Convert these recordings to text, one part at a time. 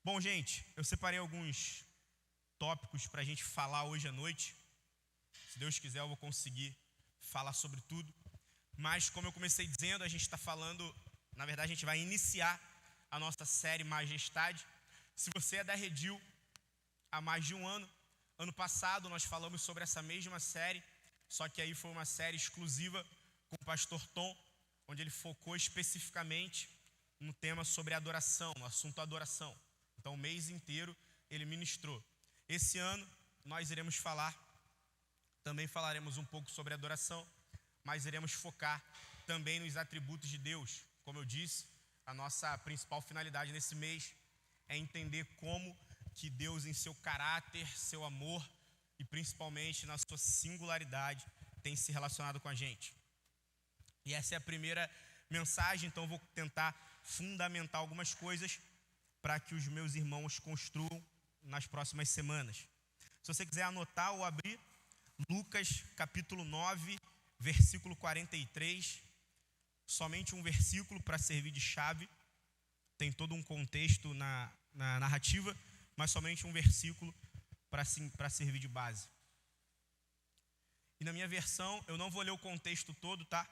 Bom, gente, eu separei alguns tópicos para a gente falar hoje à noite. Se Deus quiser, eu vou conseguir falar sobre tudo. Mas, como eu comecei dizendo, a gente está falando, na verdade, a gente vai iniciar a nossa série Majestade. Se você é da Redil há mais de um ano passado nós falamos sobre essa mesma série, só que aí foi uma série exclusiva com o pastor Tom, onde ele focou especificamente no tema sobre adoração, no assunto adoração. Então, o mês inteiro ele ministrou. Esse ano nós iremos também falaremos um pouco sobre adoração, mas iremos focar também nos atributos de Deus. Como eu disse, a nossa principal finalidade nesse mês é entender como que Deus, em seu caráter, seu amor e principalmente na sua singularidade, tem se relacionado com a gente. E essa é a primeira mensagem, então eu vou tentar fundamentar algumas coisas para que os meus irmãos construam nas próximas semanas. Se você quiser anotar ou abrir, Lucas capítulo 9, versículo 43, somente um versículo para servir de chave, tem todo um contexto na narrativa, mas somente um versículo para servir de base. E na minha versão, eu não vou ler o contexto todo, tá?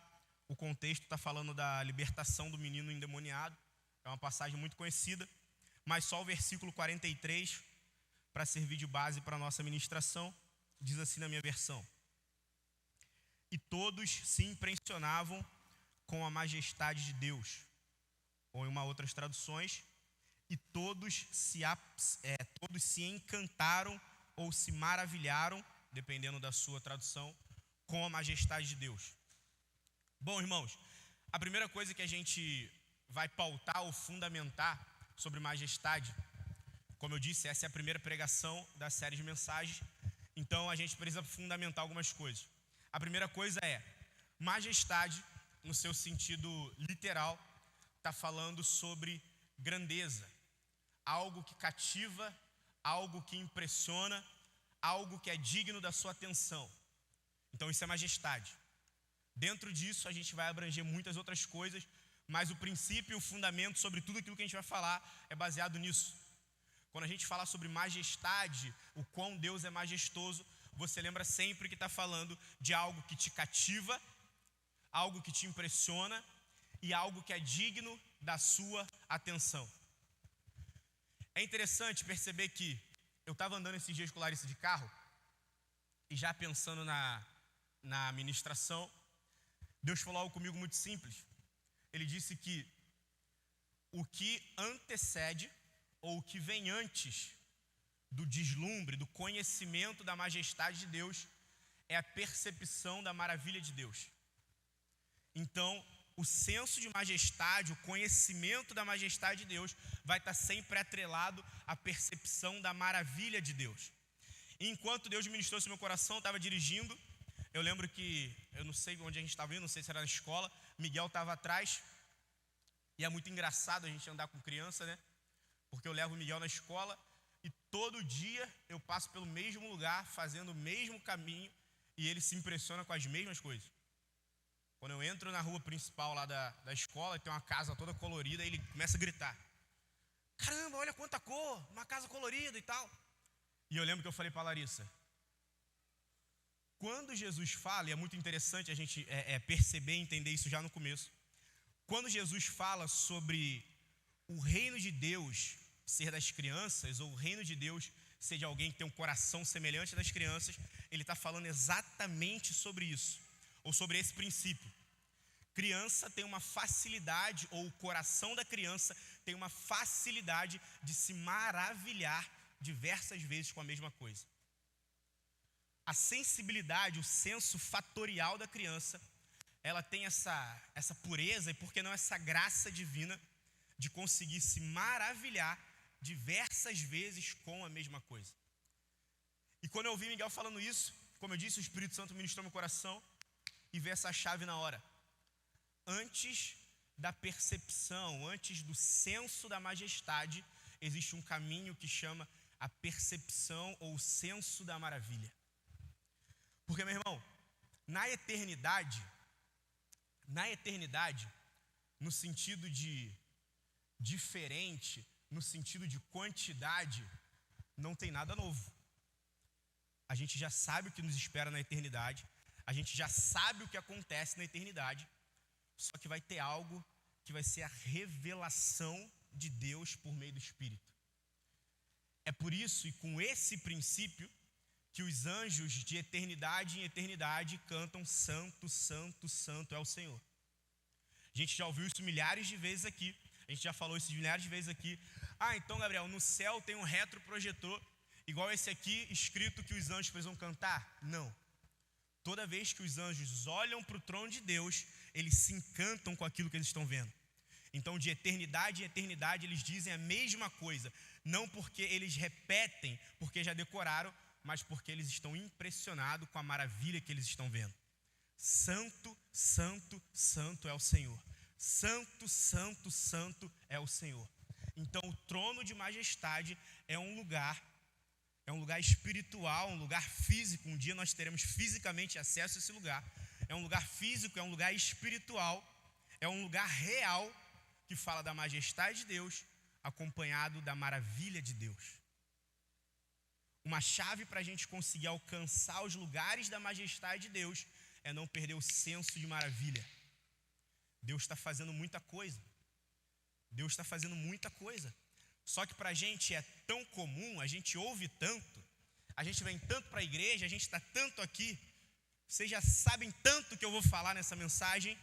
O contexto está falando da libertação do menino endemoniado, é uma passagem muito conhecida, mas só o versículo 43, para servir de base para a nossa ministração, diz assim na minha versão: E todos se impressionavam com a majestade de Deus, ou em outras traduções, e todos se encantaram ou se maravilharam, dependendo da sua tradução, com a majestade de Deus. Bom, irmãos, a primeira coisa que a gente vai pautar ou fundamentar sobre majestade, como eu disse, essa é a primeira pregação da série de mensagens, então a gente precisa fundamentar algumas coisas. A primeira coisa é, majestade, no seu sentido literal, está falando sobre grandeza, algo que cativa, algo que impressiona, algo que é digno da sua atenção. Então isso é majestade. Dentro disso a gente vai abranger muitas outras coisas, mas o princípio e o fundamento sobre tudo aquilo que a gente vai falar é baseado nisso. Quando a gente fala sobre majestade, o quão Deus é majestoso, você lembra sempre que está falando de algo que te cativa, algo que te impressiona e algo que é digno da sua atenção. É interessante perceber que eu estava andando esses dias com Larissa de carro e já pensando na ministração, Deus falou algo comigo muito simples. Ele disse que o que antecede ou o que vem antes do deslumbre, do conhecimento da majestade de Deus, é a percepção da maravilha de Deus. Então, o senso de majestade, o conhecimento da majestade de Deus vai estar sempre atrelado à percepção da maravilha de Deus. E enquanto Deus ministrou isso no meu coração, eu estava dirigindo, eu lembro que, eu não sei onde a gente estava indo, não sei se era na escola, Miguel estava atrás, e é muito engraçado a gente andar com criança, né? Porque eu levo o Miguel na escola e todo dia eu passo pelo mesmo lugar, fazendo o mesmo caminho, e ele se impressiona com as mesmas coisas. Quando eu entro na rua principal lá da escola, tem uma casa toda colorida, e ele começa a gritar: caramba, olha quanta cor, uma casa colorida e tal. E eu lembro que eu falei para a Larissa, quando Jesus fala, e é muito interessante a gente perceber e entender isso já no começo, quando Jesus fala sobre o reino de Deus ser das crianças, ou o reino de Deus ser de alguém que tem um coração semelhante das crianças, ele está falando exatamente sobre isso, ou sobre esse princípio. Criança tem uma facilidade, ou o coração da criança tem uma facilidade de se maravilhar diversas vezes com a mesma coisa. A sensibilidade, o senso fatorial da criança, ela tem essa pureza, e por que não essa graça divina de conseguir se maravilhar diversas vezes com a mesma coisa. E quando eu ouvi Miguel falando isso, como eu disse, o Espírito Santo ministrou meu coração e veio essa chave na hora. Antes da percepção, antes do senso da majestade, existe um caminho que chama a percepção ou o senso da maravilha. Porque, meu irmão, na eternidade, no sentido de diferente, no sentido de quantidade, não tem nada novo. A gente já sabe o que nos espera na eternidade, a gente já sabe o que acontece na eternidade, só que vai ter algo que vai ser a revelação de Deus por meio do Espírito. É por isso e com esse princípio que os anjos de eternidade em eternidade cantam Santo, Santo, Santo é o Senhor. A gente já ouviu isso milhares de vezes aqui, a gente já falou isso milhares de vezes aqui. Então, Gabriel, no céu tem um retroprojetor igual esse aqui, escrito que os anjos precisam cantar? Não. Toda vez que os anjos olham para o trono de Deus, eles se encantam com aquilo que eles estão vendo. Então, de eternidade em eternidade, eles dizem a mesma coisa. Não porque eles repetem, porque já decoraram, mas porque eles estão impressionados com a maravilha que eles estão vendo. Santo, Santo, Santo é o Senhor. Santo, Santo, Santo é o Senhor. Então, o trono de majestade é um lugar espiritual, um lugar físico. Um dia nós teremos fisicamente acesso a esse lugar. É um lugar físico, é um lugar espiritual, é um lugar real que fala da majestade de Deus, acompanhado da maravilha de Deus. Uma chave para a gente conseguir alcançar os lugares da majestade de Deus é não perder o senso de maravilha. Deus está fazendo muita coisa. Deus está fazendo muita coisa. Só que para a gente é tão comum, a gente ouve tanto, a gente vem tanto para a igreja, a gente está tanto aqui, vocês já sabem tanto que eu vou falar nessa mensagem,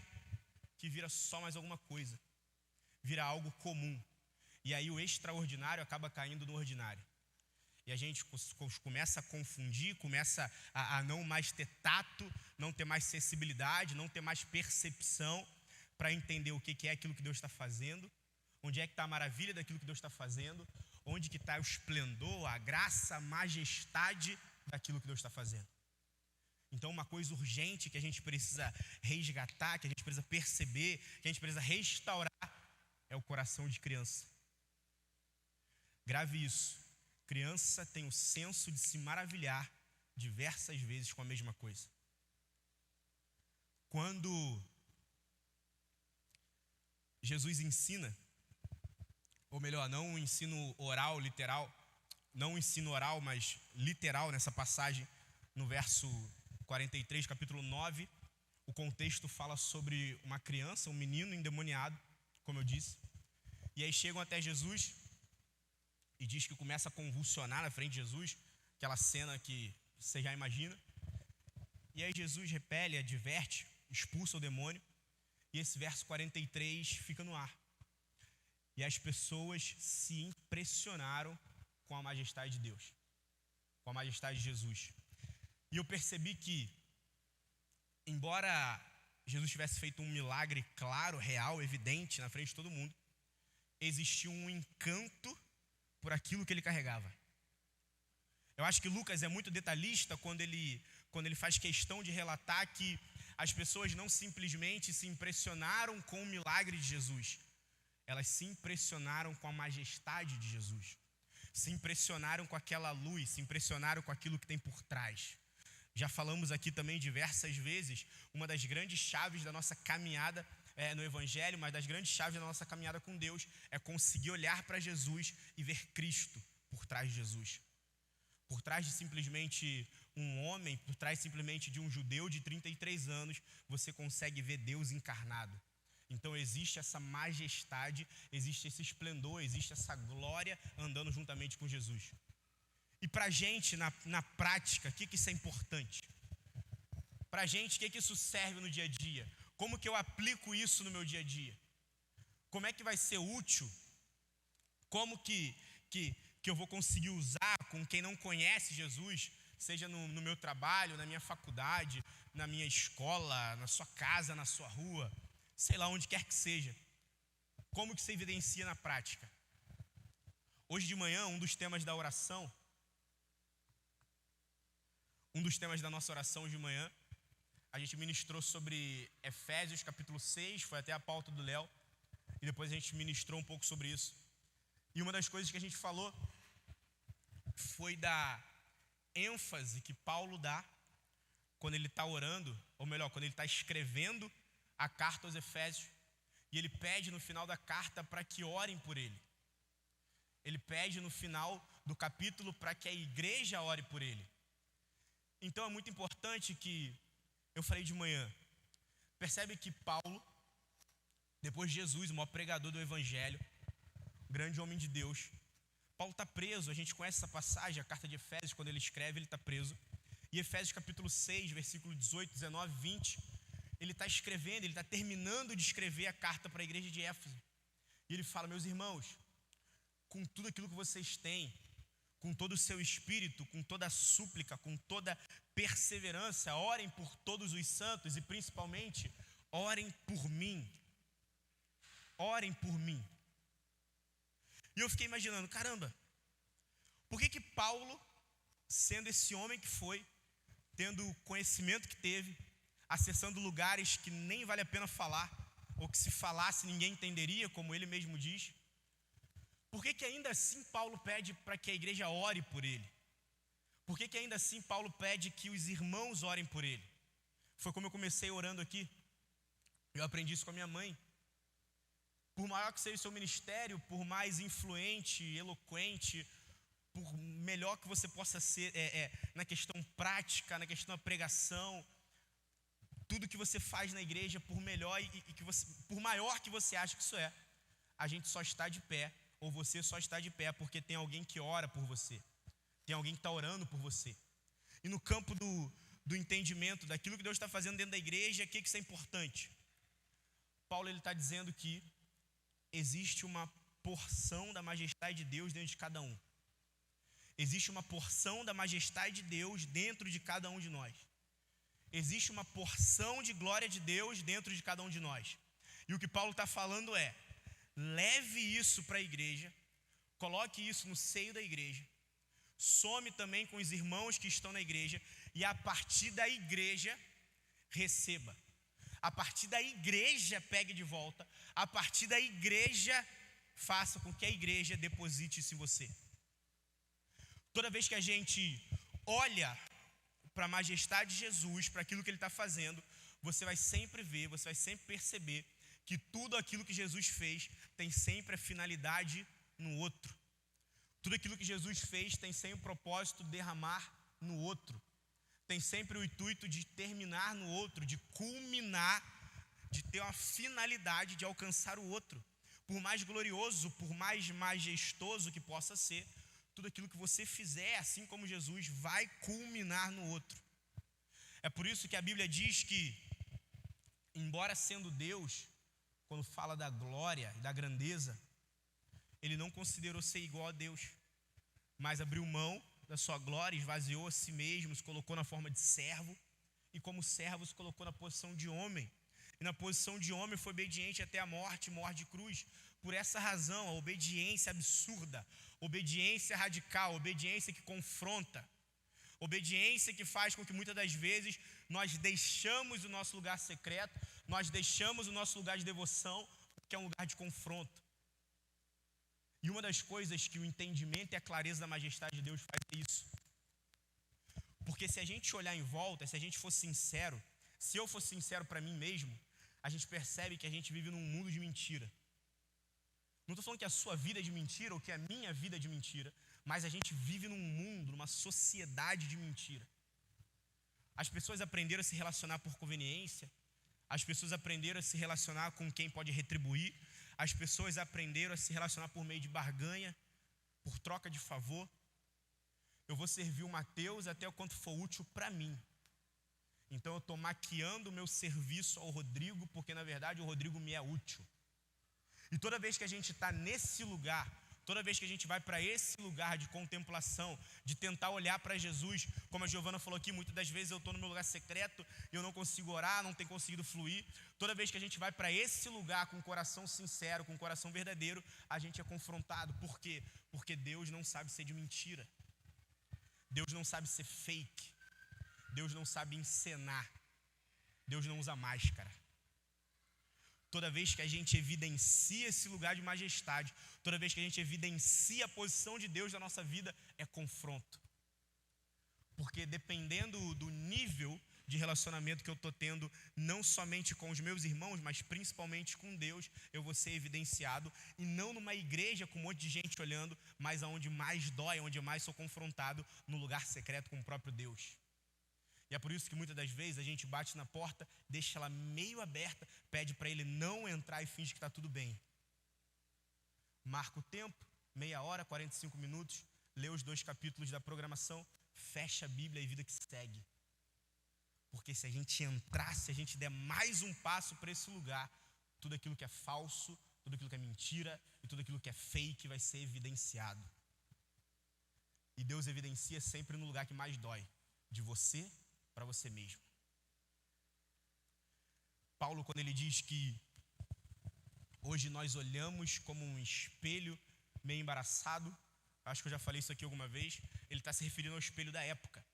que vira só mais alguma coisa, vira algo comum. E aí o extraordinário acaba caindo no ordinário. E a gente começa a confundir, começa a não mais ter tato, não ter mais sensibilidade, não ter mais percepção para entender o que é aquilo que Deus está fazendo. Onde é que está a maravilha daquilo que Deus está fazendo? Onde que está o esplendor, a graça, a majestade daquilo que Deus está fazendo? Então, uma coisa urgente que a gente precisa resgatar, que a gente precisa perceber, que a gente precisa restaurar, é o coração de criança. Grave isso. Criança tem o senso de se maravilhar diversas vezes com a mesma coisa. Quando Jesus ensina, ou melhor, não o ensino oral, literal, não o ensino oral, mas literal nessa passagem, no verso 43, capítulo 9, o contexto fala sobre uma criança, um menino endemoniado, como eu disse, e aí chegam até Jesus e diz que começa a convulsionar na frente de Jesus, aquela cena que você já imagina, e aí Jesus repele, adverte, expulsa o demônio, e esse verso 43 fica no ar. E as pessoas se impressionaram com a majestade de Deus, com a majestade de Jesus. E eu percebi que, embora Jesus tivesse feito um milagre claro, real, evidente, na frente de todo mundo, existia um encanto por aquilo que ele carregava. Eu acho que Lucas é muito detalhista quando ele faz questão de relatar que as pessoas não simplesmente se impressionaram com o milagre de Jesus, elas se impressionaram com a majestade de Jesus, se impressionaram com aquela luz, se impressionaram com aquilo que tem por trás. Já falamos aqui também diversas vezes, uma das grandes chaves da nossa caminhada no Evangelho, mas das grandes chaves da nossa caminhada com Deus, é conseguir olhar para Jesus e ver Cristo por trás de Jesus. Por trás de simplesmente um homem, por trás simplesmente de um judeu de 33 anos, você consegue ver Deus encarnado. Então existe essa majestade, existe esse esplendor, existe essa glória andando juntamente com Jesus. E para a gente, na prática, o que isso é importante? Para a gente, o que isso serve no dia a dia? Como que eu aplico isso no meu dia a dia? Como é que vai ser útil? Como que eu vou conseguir usar com quem não conhece Jesus, seja no meu trabalho, na minha faculdade, na minha escola, na sua casa, na sua rua, sei lá, onde quer que seja. Como que se evidencia na prática? Hoje de manhã, um dos temas da nossa oração de manhã, a gente ministrou sobre Efésios capítulo 6, foi até a pauta do Léo, e depois a gente ministrou um pouco sobre isso. E uma das coisas que a gente falou foi da ênfase que Paulo dá quando ele está orando, ou melhor, quando ele está escrevendo a carta aos Efésios, e ele pede no final da carta para que orem por ele. Ele pede no final do capítulo para que a igreja ore por ele. Então é muito importante que, eu falei de manhã, percebe que Paulo, depois de Jesus, o maior pregador do evangelho, grande homem de Deus, Paulo está preso. A gente conhece essa passagem, a carta de Efésios, quando ele escreve, ele está preso. E Efésios capítulo 6, versículo 18, 19, 20, ele está escrevendo, ele está terminando de escrever a carta para a igreja de Éfeso. E ele fala: meus irmãos, com tudo aquilo que vocês têm, com todo o seu espírito, com toda a súplica, com toda perseverança, orem por todos os santos e principalmente, orem por mim. Orem por mim. E eu fiquei imaginando, caramba, por que Paulo, sendo esse homem que foi, tendo o conhecimento que teve, acessando lugares que nem vale a pena falar, ou que se falasse ninguém entenderia, como ele mesmo diz, por que ainda assim Paulo pede para que a igreja ore por ele? Por que ainda assim Paulo pede que os irmãos orem por ele? Foi como eu comecei orando aqui. Eu aprendi isso com a minha mãe. Por maior que seja o seu ministério, por mais influente, eloquente, por melhor que você possa ser na questão prática, na questão da pregação, tudo que você faz na igreja, por melhor por maior que você acha que isso é, a gente só está de pé, ou você só está de pé porque tem alguém que ora por você, tem alguém que está orando por você. E no campo do entendimento daquilo que Deus está fazendo dentro da igreja, o que isso é importante? Paulo ele está dizendo que existe uma porção da majestade de Deus dentro de cada um. Existe uma porção da majestade de Deus dentro de cada um de nós. Existe uma porção de glória de Deus dentro de cada um de nós. E o que Paulo está falando é: leve isso para a igreja, coloque isso no seio da igreja, some também com os irmãos que estão na igreja, e a partir da igreja, receba. A partir da igreja, pegue de volta. A partir da igreja, faça com que a igreja deposite isso em você. Toda vez que a gente olha para a majestade de Jesus, para aquilo que Ele está fazendo, você vai sempre ver, você vai sempre perceber que tudo aquilo que Jesus fez tem sempre a finalidade no outro. Tudo aquilo que Jesus fez tem sempre o propósito de derramar no outro. Tem sempre o intuito de terminar no outro, de culminar, de ter uma finalidade de alcançar o outro. Por mais glorioso, por mais majestoso que possa ser, tudo aquilo que você fizer, assim como Jesus, vai culminar no outro. É por isso que a Bíblia diz que, embora sendo Deus, quando fala da glória e da grandeza, Ele não considerou ser igual a Deus, mas abriu mão da sua glória, esvaziou a si mesmo, se colocou na forma de servo, e como servo se colocou na posição de homem. E na posição de homem foi obediente até a morte de cruz. Por essa razão, a obediência absurda, obediência radical, obediência que confronta, obediência que faz com que muitas das vezes nós deixamos o nosso lugar secreto, nós deixamos o nosso lugar de devoção, que é um lugar de confronto. E uma das coisas que o entendimento e a clareza da majestade de Deus faz é isso. Porque se a gente olhar em volta, se a gente for sincero, se eu for sincero para mim mesmo, a gente percebe que a gente vive num mundo de mentira. Não estou falando que a sua vida é de mentira ou que a minha vida é de mentira, mas a gente vive num mundo, numa sociedade de mentira. As pessoas aprenderam a se relacionar por conveniência, as pessoas aprenderam a se relacionar com quem pode retribuir, as pessoas aprenderam a se relacionar por meio de barganha, por troca de favor. Eu vou servir o Mateus até o quanto for útil para mim. Então eu estou maquiando o meu serviço ao Rodrigo, porque na verdade o Rodrigo me é útil. E toda vez que a gente está nesse lugar, toda vez que a gente vai para esse lugar de contemplação, de tentar olhar para Jesus, como a Giovana falou aqui, muitas das vezes eu estou no meu lugar secreto, eu não consigo orar, não tenho conseguido fluir. Toda vez que a gente vai para esse lugar com o coração sincero, com o coração verdadeiro, a gente é confrontado. Por quê? Porque Deus não sabe ser de mentira. Deus não sabe ser fake. Deus não sabe encenar. Deus não usa máscara. Toda vez que a gente evidencia esse lugar de majestade, toda vez que a gente evidencia a posição de Deus na nossa vida, é confronto. Porque dependendo do nível de relacionamento que eu estou tendo, não somente com os meus irmãos, mas principalmente com Deus, eu vou ser evidenciado, e não numa igreja com um monte de gente olhando, mas aonde mais dói, onde eu mais sou confrontado, no lugar secreto com o próprio Deus. E é por isso que muitas das vezes a gente bate na porta, deixa ela meio aberta, pede para ele não entrar e finge que está tudo bem. Marca o tempo, meia hora, 45 minutos, lê os 2 capítulos da programação, fecha a Bíblia e vida que segue. Porque se a gente entrar, se a gente der mais um passo para esse lugar, tudo aquilo que é falso, tudo aquilo que é mentira e tudo aquilo que é fake vai ser evidenciado. E Deus evidencia sempre no lugar que mais dói, de você para você mesmo. Paulo, quando ele diz que hoje nós olhamos como um espelho meio embaraçado, acho que eu já falei isso aqui alguma vez, ele está se referindo ao espelho da época.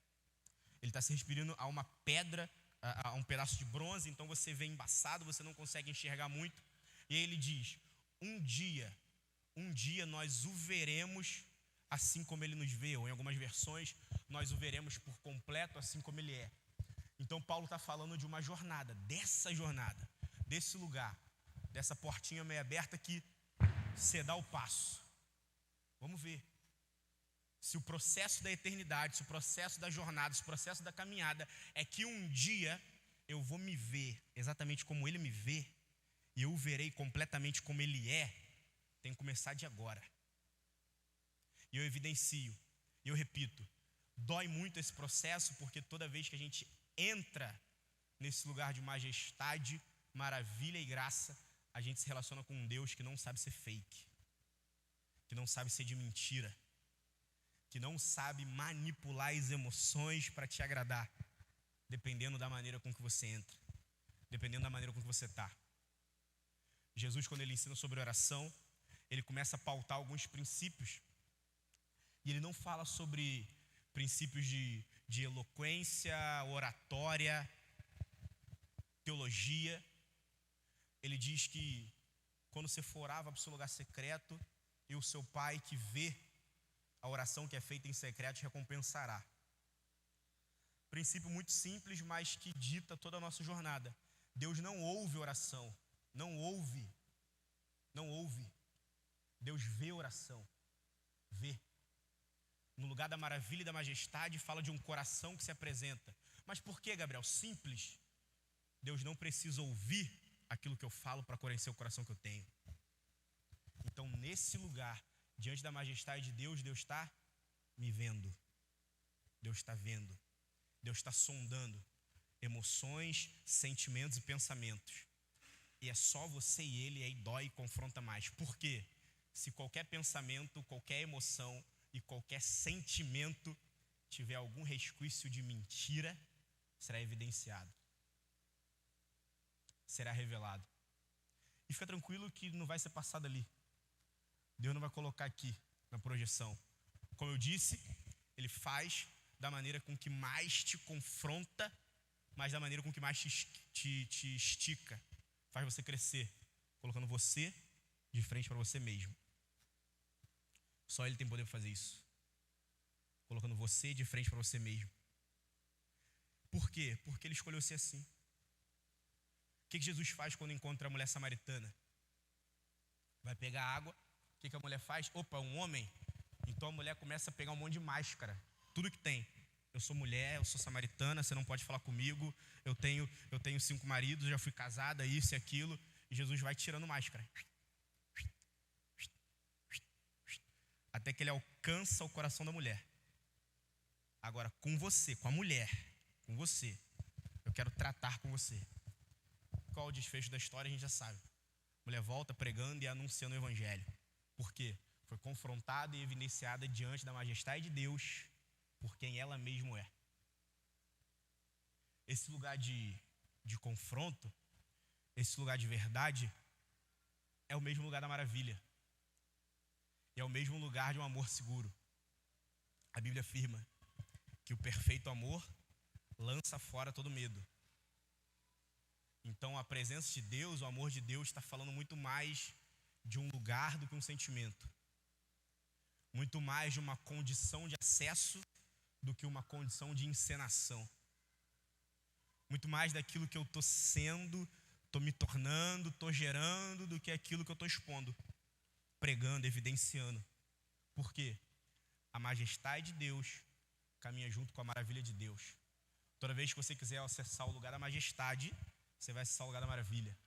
Ele está se referindo a uma pedra, a um pedaço de bronze, então você vê embaçado, você não consegue enxergar muito. E aí ele diz, um dia nós o veremos assim como ele nos vê, ou em algumas versões, nós o veremos por completo assim como ele é. Então Paulo está falando de uma jornada, desse lugar, dessa portinha meio aberta que você dá o passo. Vamos ver se o processo da eternidade, se o processo da jornada, se o processo da caminhada é que um dia eu vou me ver exatamente como ele me vê, e eu o verei completamente como ele é, tem que começar de agora. E eu evidencio, e eu repito, dói muito esse processo, porque toda vez que a gente entra nesse lugar de majestade, maravilha e graça, a gente se relaciona com um Deus que não sabe ser fake, que não sabe ser de mentira, que não sabe manipular as emoções para te agradar, dependendo da maneira com que você entra, dependendo da maneira com que você está. Jesus, quando ele ensina sobre oração, ele começa a pautar alguns princípios, e ele não fala sobre princípios de eloquência, oratória, teologia. Ele diz que quando você for orar, vá para o seu lugar secreto, e o seu pai que vê a oração que é feita em secreto te recompensará. Princípio muito simples, mas que dita toda a nossa jornada. Deus não ouve oração, não ouve. Deus vê oração, vê. No lugar da maravilha e da majestade, fala de um coração que se apresenta. Mas por que, Gabriel? Simples. Deus não precisa ouvir aquilo que eu falo para conhecer o coração que eu tenho. Então, nesse lugar, diante da majestade de Deus, Deus está me vendo. Deus está vendo. Deus está sondando emoções, sentimentos e pensamentos. E é só você e ele, e aí dói e confronta mais. Por quê? Se qualquer pensamento, qualquer emoção e qualquer sentimento tiver algum resquício de mentira, será evidenciado. Será revelado. E fica tranquilo que não vai ser passado ali. Deus não vai colocar aqui na projeção. Como eu disse, ele faz da maneira com que mais te confronta, mas da maneira com que mais te estica. Faz você crescer, colocando você de frente para você mesmo. Só ele tem poder para fazer isso. Colocando você de frente para você mesmo. Por quê? Porque ele escolheu ser assim. O que Jesus faz quando encontra a mulher samaritana? Vai pegar água. O que a mulher faz? Opa, um homem. Então a mulher começa a pegar um monte de máscara. Tudo que tem. Eu sou mulher, eu sou samaritana, você não pode falar comigo. Eu tenho 5 maridos, já fui casada, isso e aquilo. E Jesus vai tirando máscara. Até que ele alcança o coração da mulher. Agora, com você, com a mulher, com você, eu quero tratar com você. Qual o desfecho da história, a gente já sabe. A mulher volta pregando e anunciando o evangelho. Por quê? Foi confrontada e evidenciada diante da majestade de Deus por quem ela mesma é. Esse lugar de confronto, esse lugar de verdade, é o mesmo lugar da maravilha. E é o mesmo lugar de um amor seguro. A Bíblia afirma que o perfeito amor lança fora todo medo. Então a presença de Deus, o amor de Deus está falando muito mais de um lugar do que um sentimento. Muito mais de uma condição de acesso do que uma condição de encenação. muito mais daquilo que eu estou sendo, estou me tornando, estou gerando, do que aquilo que eu estou expondo, pregando, evidenciando. Por quê? A majestade de Deus caminha junto com a maravilha de Deus. Toda vez que você quiser acessar o lugar da majestade, você vai acessar o lugar da maravilha.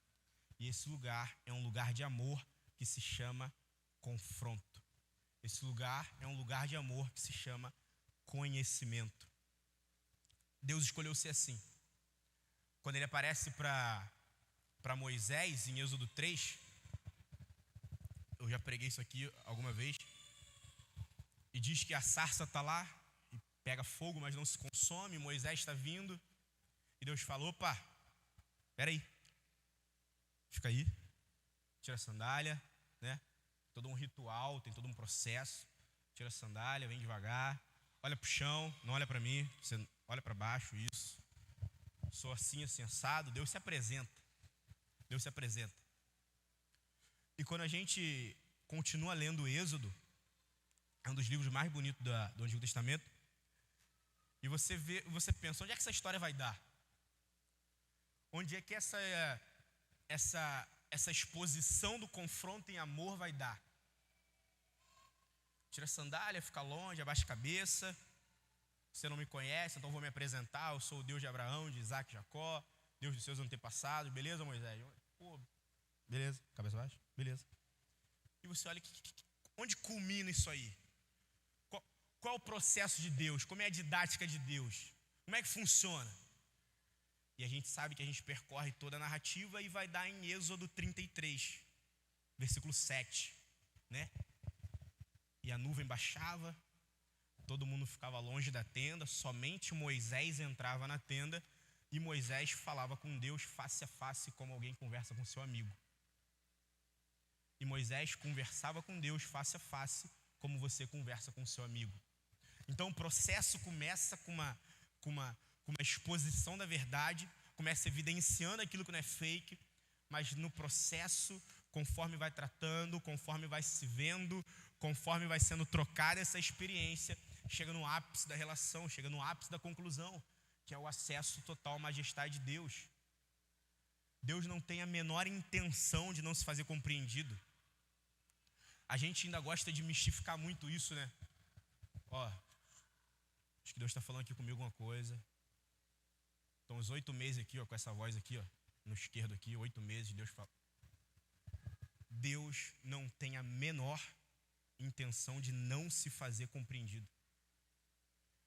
E esse lugar é um lugar de amor que se chama confronto. Esse lugar é um lugar de amor que se chama conhecimento. Deus escolheu ser assim. Quando ele aparece para Moisés, em Êxodo 3, eu já preguei isso aqui alguma vez, e diz que a sarça está lá, e pega fogo, mas não se consome. Moisés está vindo, e Deus falou: opa, peraí, fica aí, tira a sandália, né? Todo um ritual, tem todo um processo. Tira a sandália, vem devagar, olha para o chão, não olha para mim, você olha para baixo, isso. Sou assim, assim, assado. Deus se apresenta. Deus se apresenta. E quando a gente continua lendo o Êxodo, é um dos livros mais bonitos do Antigo Testamento, e você pensa, onde é que essa história vai dar? Onde é que essa exposição do confronto em amor vai dar? Tira a sandália, fica longe, abaixa a cabeça. Você não me conhece, então vou me apresentar. Eu sou o Deus de Abraão, de Isaac e Jacó, Deus dos seus antepassados. Beleza, Moisés? Pô, beleza, cabeça baixa, beleza. E você olha, onde culmina isso aí? Qual é o processo de Deus? Como é a didática de Deus? Como é que funciona? E a gente sabe que a gente percorre toda a narrativa e vai dar em Êxodo 33, versículo 7, né? E a nuvem baixava, todo mundo ficava longe da tenda, somente Moisés entrava na tenda e Moisés falava com Deus face a face, como alguém conversa com seu amigo. E Moisés conversava com Deus face a face, como você conversa com seu amigo. Então o processo começa com uma exposição da verdade, começa evidenciando aquilo que não é fake, mas no processo, conforme vai tratando, conforme vai se vendo, conforme vai sendo trocada essa experiência, chega no ápice da relação, chega no ápice da conclusão, que é o acesso total à majestade de Deus. Deus não tem a menor intenção de não se fazer compreendido. A gente ainda gosta de mistificar muito isso, né? Ó, acho que Deus está falando aqui comigo alguma coisa. Então, uns 8 meses aqui, ó, com essa voz aqui, ó, no esquerdo aqui, 8 meses, Deus fala. Deus não tem a menor intenção de não se fazer compreendido.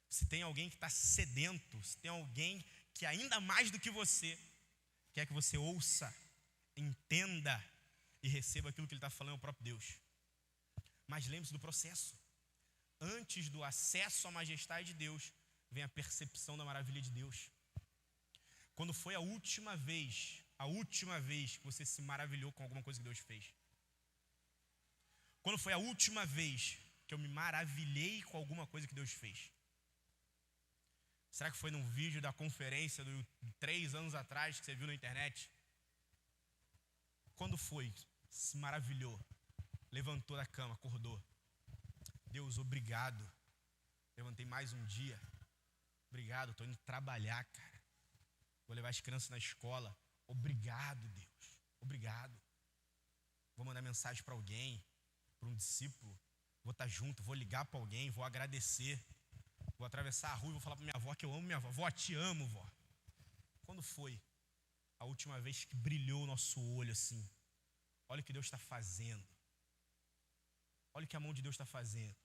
Se tem alguém que está sedento, se tem alguém que ainda mais do que você quer que você ouça, entenda e receba aquilo que ele está falando, é o próprio Deus. Mas lembre-se do processo. Antes do acesso à majestade de Deus, vem a percepção da maravilha de Deus. Quando foi a última vez que você se maravilhou com alguma coisa que Deus fez? Quando foi a última vez que eu me maravilhei com alguma coisa que Deus fez? Será que foi num vídeo da conferência de 3 anos atrás que você viu na internet? Quando foi? Se maravilhou, levantou da cama, acordou. Deus, obrigado. Levantei mais um dia. Obrigado, estou indo trabalhar, cara. Vou levar as crianças na escola. Obrigado, Deus. Obrigado. Vou mandar mensagem para alguém, para um discípulo. Vou estar junto, vou ligar para alguém, vou agradecer. Vou atravessar a rua e vou falar para minha avó que eu amo minha avó. Vó, te amo, vó. Quando foi a última vez que brilhou o nosso olho assim? Olha o que Deus está fazendo. Olha o que a mão de Deus está fazendo.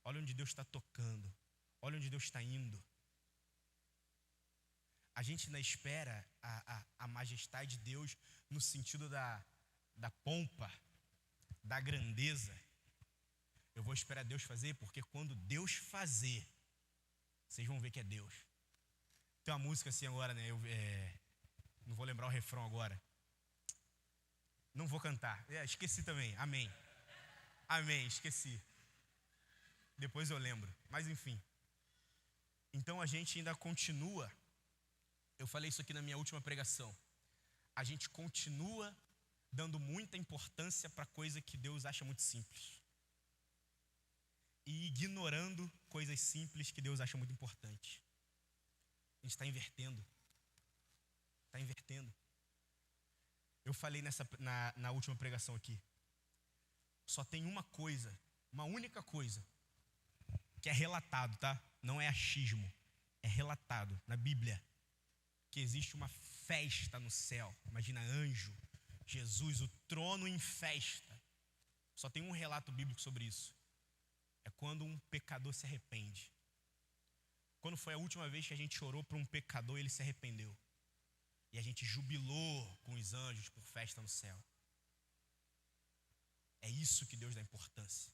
Olha onde Deus está tocando. Olha onde Deus está indo. A gente ainda espera a majestade de Deus no sentido da pompa, da grandeza. Eu vou esperar Deus fazer, porque quando Deus fazer, vocês vão ver que é Deus. Tem uma música assim agora, né? Não vou lembrar o refrão agora. Não vou cantar. Esqueci também. Amém. Amém, esqueci. Depois eu lembro. Mas enfim. Então a gente ainda continua. Eu falei isso aqui na minha última pregação. A gente continua dando muita importância para coisa que Deus acha muito simples. E ignorando coisas simples que Deus acha muito importante. A gente está invertendo. Está invertendo. Eu falei na última pregação aqui. Só tem uma coisa, uma única coisa, que é relatado, tá? Não é achismo. É relatado na Bíblia. Que existe uma festa no céu. Imagina anjo, Jesus, o trono em festa. Só tem um relato bíblico sobre isso. É quando um pecador se arrepende. Quando foi a última vez que a gente orou para um pecador e ele se arrependeu? E a gente jubilou com os anjos por festa no céu. É isso que Deus dá importância.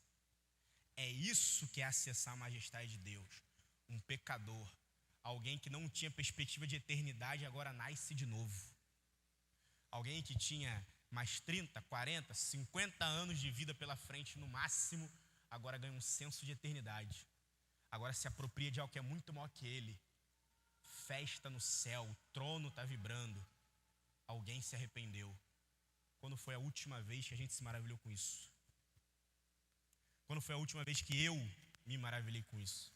É isso que é acessar a majestade de Deus. Um pecador, alguém que não tinha perspectiva de eternidade, agora nasce de novo. Alguém que tinha mais 30, 40, 50 anos de vida pela frente no máximo, agora ganha um senso de eternidade. Agora se apropria de algo que é muito maior que ele. Festa no céu, o trono está vibrando. Alguém se arrependeu. Quando foi a última vez que a gente se maravilhou com isso? Quando foi a última vez que eu me maravilhei com isso?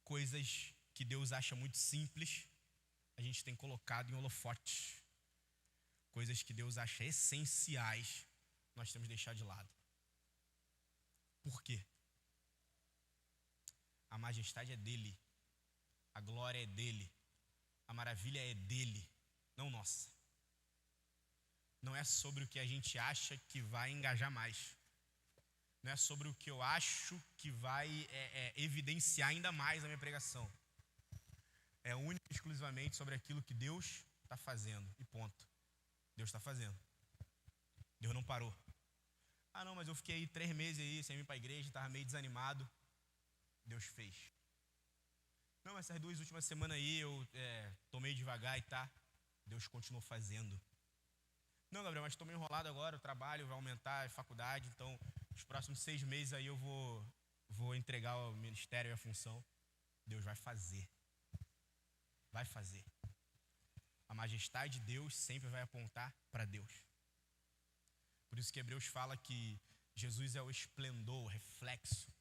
Coisas que Deus acha muito simples, a gente tem colocado em holofotes. Coisas que Deus acha essenciais, nós temos que deixar de lado. Por quê? A majestade é dele, a glória é dele, a maravilha é dele, não nossa. Não é sobre o que a gente acha que vai engajar mais. Não é sobre o que eu acho que vai evidenciar ainda mais a minha pregação. É única e exclusivamente sobre aquilo que Deus está fazendo, e ponto. Deus está fazendo. Deus não parou. Ah não, mas eu fiquei aí 3 meses aí sem ir para a igreja, estava meio desanimado. Deus fez. Não, essas 2 últimas semanas aí eu tô meio devagar e tá. Deus continuou fazendo. Não, Gabriel, mas estou meio enrolado agora, o trabalho vai aumentar, a faculdade, então os próximos 6 meses aí eu vou entregar o ministério e a função. Deus vai fazer. Vai fazer. A majestade de Deus sempre vai apontar para Deus. Por isso que Hebreus fala que Jesus é o esplendor, o reflexo,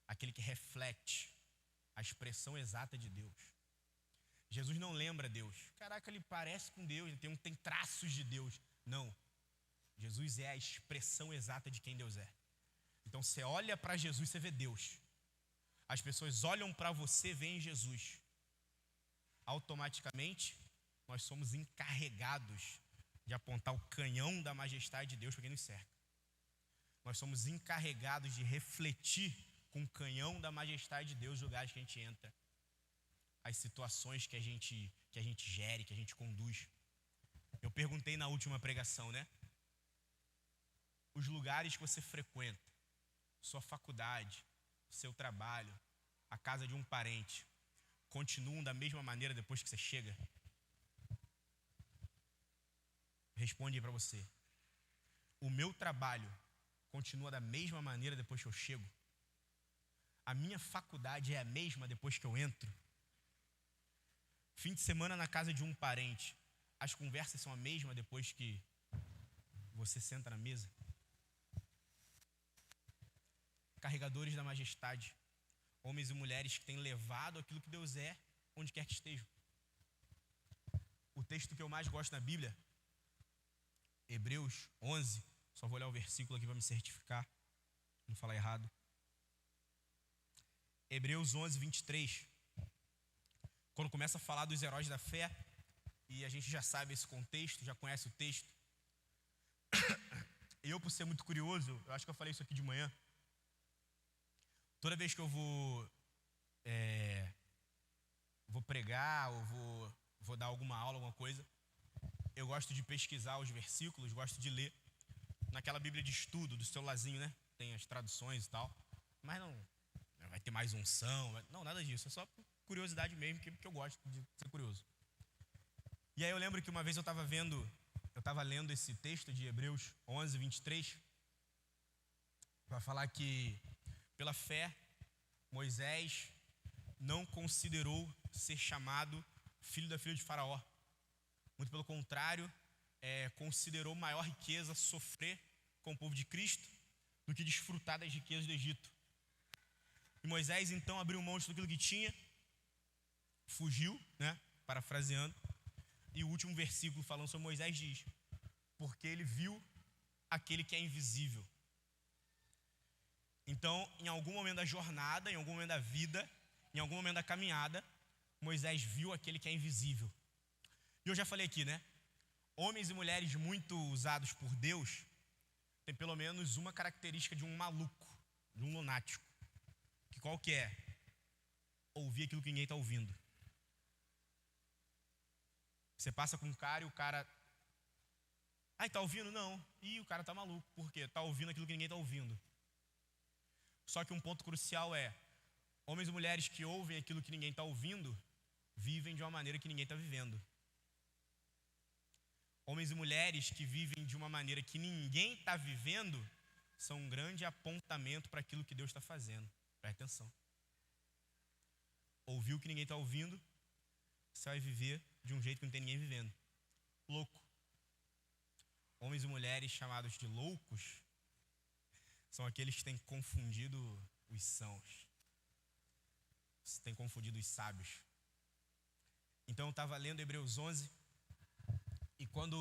aquele que reflete a expressão exata de Deus. Jesus não lembra Deus. Caraca, ele parece com Deus, ele tem traços de Deus. Não. Jesus é a expressão exata de quem Deus é. Então você olha para Jesus, você vê Deus. As pessoas olham para você, veem Jesus. Automaticamente, nós somos encarregados de apontar o canhão da majestade de Deus para quem nos cerca. Nós somos encarregados de refletir com o canhão da majestade de Deus os lugares que a gente entra, as situações que a gente gere, que a gente conduz. Eu perguntei na última pregação, né? Os lugares que você frequenta, sua faculdade, seu trabalho, a casa de um parente, continuam da mesma maneira depois que você chega? Responde aí para você. O meu trabalho continua da mesma maneira depois que eu chego? A minha faculdade é a mesma depois que eu entro? Fim de semana na casa de um parente, as conversas são a mesma depois que você senta na mesa? Carregadores da majestade, homens e mulheres que têm levado aquilo que Deus é, onde quer que estejam. O texto que eu mais gosto na Bíblia, Hebreus 11, só vou olhar o versículo aqui para me certificar, não falar errado. Hebreus 11, 23. Quando começa a falar dos heróis da fé, e a gente já sabe esse contexto, já conhece o texto. Eu, por ser muito curioso, eu acho que eu falei isso aqui de manhã. Toda vez que eu vou pregar ou vou dar alguma aula, alguma coisa, eu gosto de pesquisar os versículos, gosto de ler naquela Bíblia de estudo do celularzinho, né? Tem as traduções e tal, mas não vai ter mais unção, não, nada disso, é só curiosidade mesmo, porque eu gosto de ser curioso. E aí eu lembro que uma vez eu estava lendo esse texto de Hebreus 11, 23, para falar que, pela fé, Moisés não considerou ser chamado filho da filha de Faraó. Muito pelo contrário, considerou maior riqueza sofrer com o povo de Cristo do que desfrutar das riquezas do Egito. E Moisés então abriu mão de tudo aquilo que tinha, fugiu, né? Parafraseando. E o último versículo falando sobre Moisés diz: porque ele viu aquele que é invisível. Então, em algum momento da jornada, em algum momento da vida, em algum momento da caminhada, Moisés viu aquele que é invisível. E eu já falei aqui, né? Homens e mulheres muito usados por Deus tem pelo menos uma característica de um maluco, de um lunático. Que qual que é? Ouvir aquilo que ninguém está ouvindo. Você passa com um cara e o cara... Ai, tá ouvindo? Não. Ih, o cara tá maluco. Por quê? Tá ouvindo aquilo que ninguém tá ouvindo. Só que um ponto crucial é: homens e mulheres que ouvem aquilo que ninguém tá ouvindo, vivem de uma maneira que ninguém tá vivendo. Homens e mulheres que vivem de uma maneira que ninguém está vivendo são um grande apontamento para aquilo que Deus está fazendo. Presta atenção. Ouvir o que ninguém está ouvindo, você vai viver de um jeito que não tem ninguém vivendo. Louco. Homens e mulheres chamados de loucos são aqueles que têm confundido os sãos. Têm confundido os sábios. Então eu estava lendo Hebreus 11, e quando,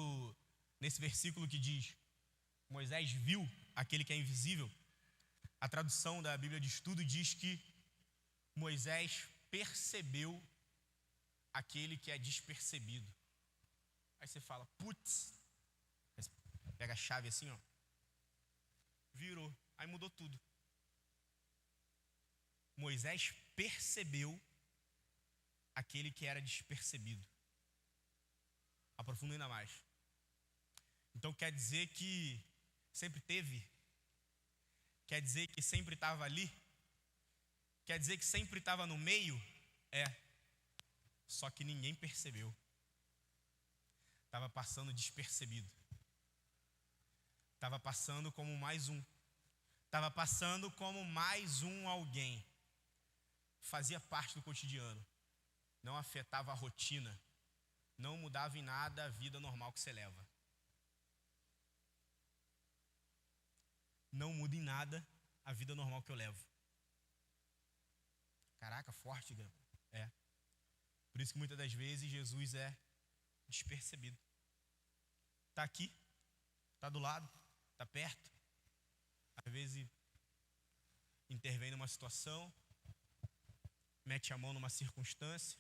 nesse versículo que diz, Moisés viu aquele que é invisível, a tradução da Bíblia de Estudo diz que Moisés percebeu aquele que é despercebido. Aí você fala, putz, pega a chave assim, ó, virou, aí mudou tudo. Moisés percebeu aquele que era despercebido. Aprofunda ainda mais. Então quer dizer que sempre teve? Quer dizer que sempre estava ali? Quer dizer que sempre estava no meio? É. Só que ninguém percebeu. Estava passando despercebido. Estava passando como mais um. Estava passando como mais um alguém. Fazia parte do cotidiano. Não afetava a rotina. Não mudava em nada a vida normal que você leva. Não muda em nada a vida normal que eu levo. Caraca, forte, Grama. É. Por isso que muitas das vezes Jesus é despercebido. Está aqui, está do lado, está perto. Às vezes intervém numa situação, mete a mão numa circunstância,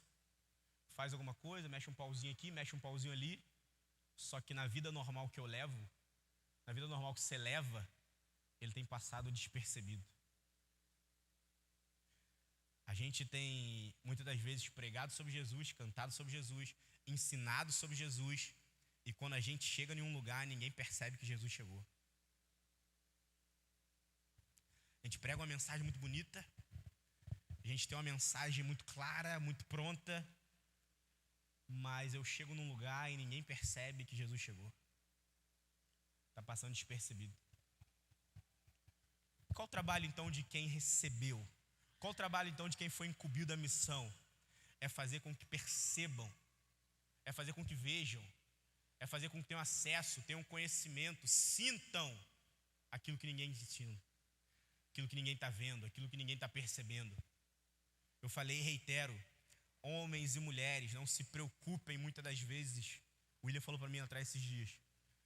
faz alguma coisa, mexe um pauzinho aqui, mexe um pauzinho ali. Só que na vida normal que eu levo, na vida normal que você leva, ele tem passado despercebido. A gente tem muitas das vezes pregado sobre Jesus, cantado sobre Jesus, ensinado sobre Jesus, e quando a gente chega em um lugar, ninguém percebe que Jesus chegou. A gente prega uma mensagem muito bonita, a gente tem uma mensagem muito clara, muito pronta, mas eu chego num lugar e ninguém percebe que Jesus chegou. Está passando despercebido. Qual o trabalho então de quem recebeu? Qual o trabalho então de quem foi incumbido da missão? É fazer com que percebam, é fazer com que vejam, é fazer com que tenham acesso, tenham conhecimento, sintam aquilo que ninguém ensina, aquilo que ninguém está vendo, aquilo que ninguém está percebendo. Eu falei e reitero, homens e mulheres, não se preocupem muitas das vezes. O William falou para mim atrás esses dias.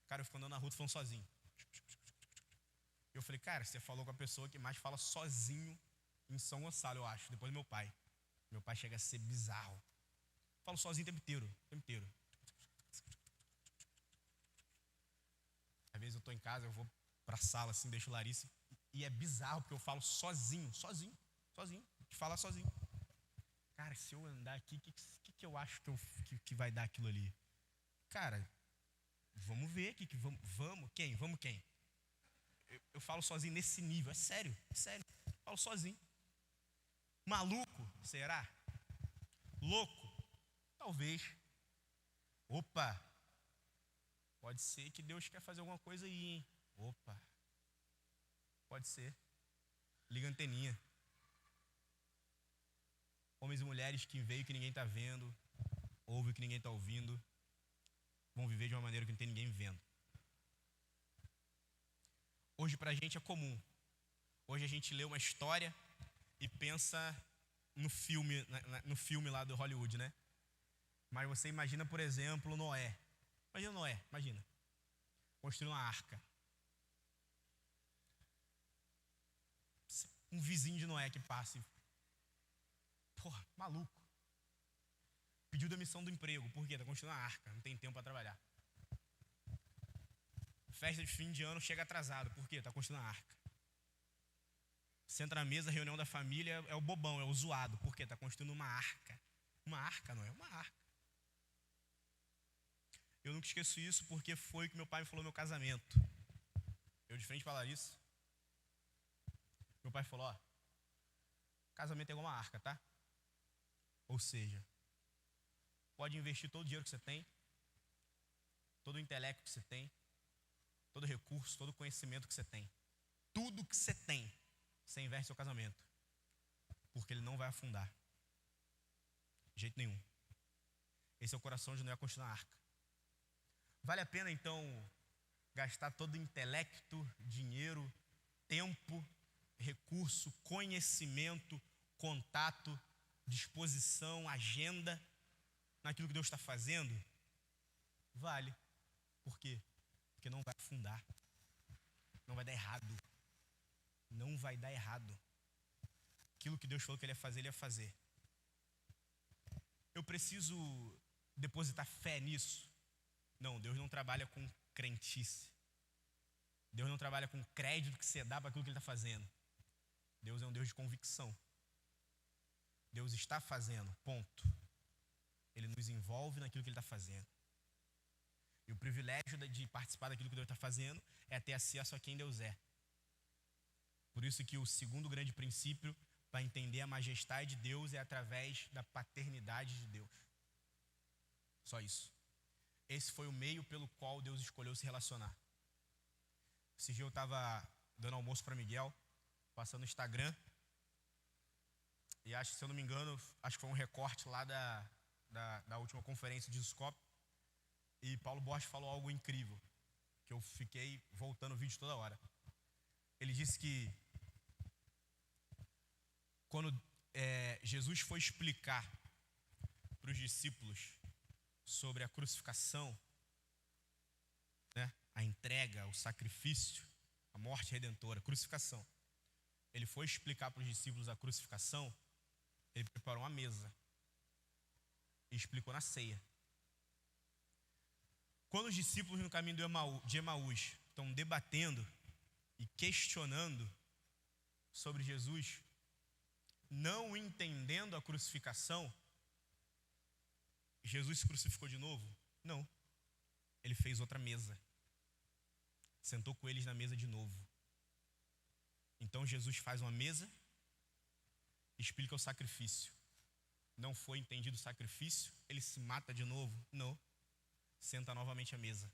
Cara, eu fico andando na rua, falando sozinho. Eu falei, cara, você falou com a pessoa que mais fala sozinho em São Gonçalo, eu acho, depois do meu pai. Meu pai chega a ser bizarro. Falo sozinho o tempo inteiro. Às vezes eu estou em casa, eu vou para a sala assim, deixo o Larissa, e é bizarro porque eu falo sozinho, de falar sozinho. Cara, se eu andar aqui, o que eu acho que vai dar aquilo ali? Cara, vamos ver vamos quem? Eu falo sozinho nesse nível, é sério, falo sozinho. Maluco, será? Louco? Talvez. Opa, pode ser que Deus quer fazer alguma coisa aí, hein? Opa, pode ser. Liga a anteninha. Homens e mulheres que veem o que ninguém está vendo, ouvem o que ninguém está ouvindo, vão viver de uma maneira que não tem ninguém vendo. Hoje para a gente é comum. Hoje a gente lê uma história e pensa no filme lá do Hollywood, né? Mas você imagina, por exemplo, Noé. Imagina. Construir uma arca. Um vizinho de Noé que passa e... Porra, maluco. Pediu demissão do emprego. Por quê? Tá construindo uma arca. Não tem tempo para trabalhar. Festa de fim de ano chega atrasado. Por quê? Tá construindo uma arca. Senta na mesa, reunião da família, é o bobão, é o zoado. Por quê? Tá construindo uma arca. Uma arca, não é? Uma arca. Eu nunca esqueço isso porque foi o que meu pai me falou no meu casamento. Eu de frente para Larissa. Meu pai falou, ó, casamento é igual uma arca, tá? Ou seja, pode investir todo o dinheiro que você tem, todo o intelecto que você tem, todo o recurso, todo o conhecimento que você tem. Tudo que você tem, você investe no seu casamento. Porque ele não vai afundar. De jeito nenhum. Esse é o coração de Noé construir uma arca. Vale a pena, então, gastar todo o intelecto, dinheiro, tempo, recurso, conhecimento, contato, disposição, agenda, naquilo que Deus está fazendo? Vale. Por quê? Porque não vai afundar. Não vai dar errado. Não vai dar errado. Aquilo que Deus falou que Ele ia fazer, Ele ia fazer. Eu preciso depositar fé nisso? Não, Deus não trabalha com crentice. Deus não trabalha com crédito que você dá para aquilo que Ele está fazendo. Deus é um Deus de convicção. Deus está fazendo, ponto. Ele nos envolve naquilo que Ele está fazendo. E o privilégio de participar daquilo que Deus está fazendo é ter acesso a quem Deus é. Por isso que o segundo grande princípio para entender a majestade de Deus é através da paternidade de Deus. Só isso. Esse foi o meio pelo qual Deus escolheu se relacionar. Esse dia eu estava dando almoço para Miguel, passando no Instagram, e acho que, se eu não me engano, acho que foi um recorte lá da última conferência de Scope, e Paulo Borges falou algo incrível, que eu fiquei voltando o vídeo toda hora. Ele disse que quando Jesus foi explicar para os discípulos sobre a crucificação, né, a entrega, o sacrifício, a morte redentora, a crucificação. Ele foi explicar para os discípulos a crucificação, ele preparou uma mesa e explicou na ceia. Quando os discípulos no caminho de Emaús estão debatendo e questionando sobre Jesus, não entendendo a crucificação, Jesus se crucificou de novo? Não. Ele fez outra mesa. Sentou com eles na mesa de novo. Então Jesus faz uma mesa, explica o sacrifício. Não foi entendido o sacrifício, ele se mata de novo? Não. Senta novamente à mesa.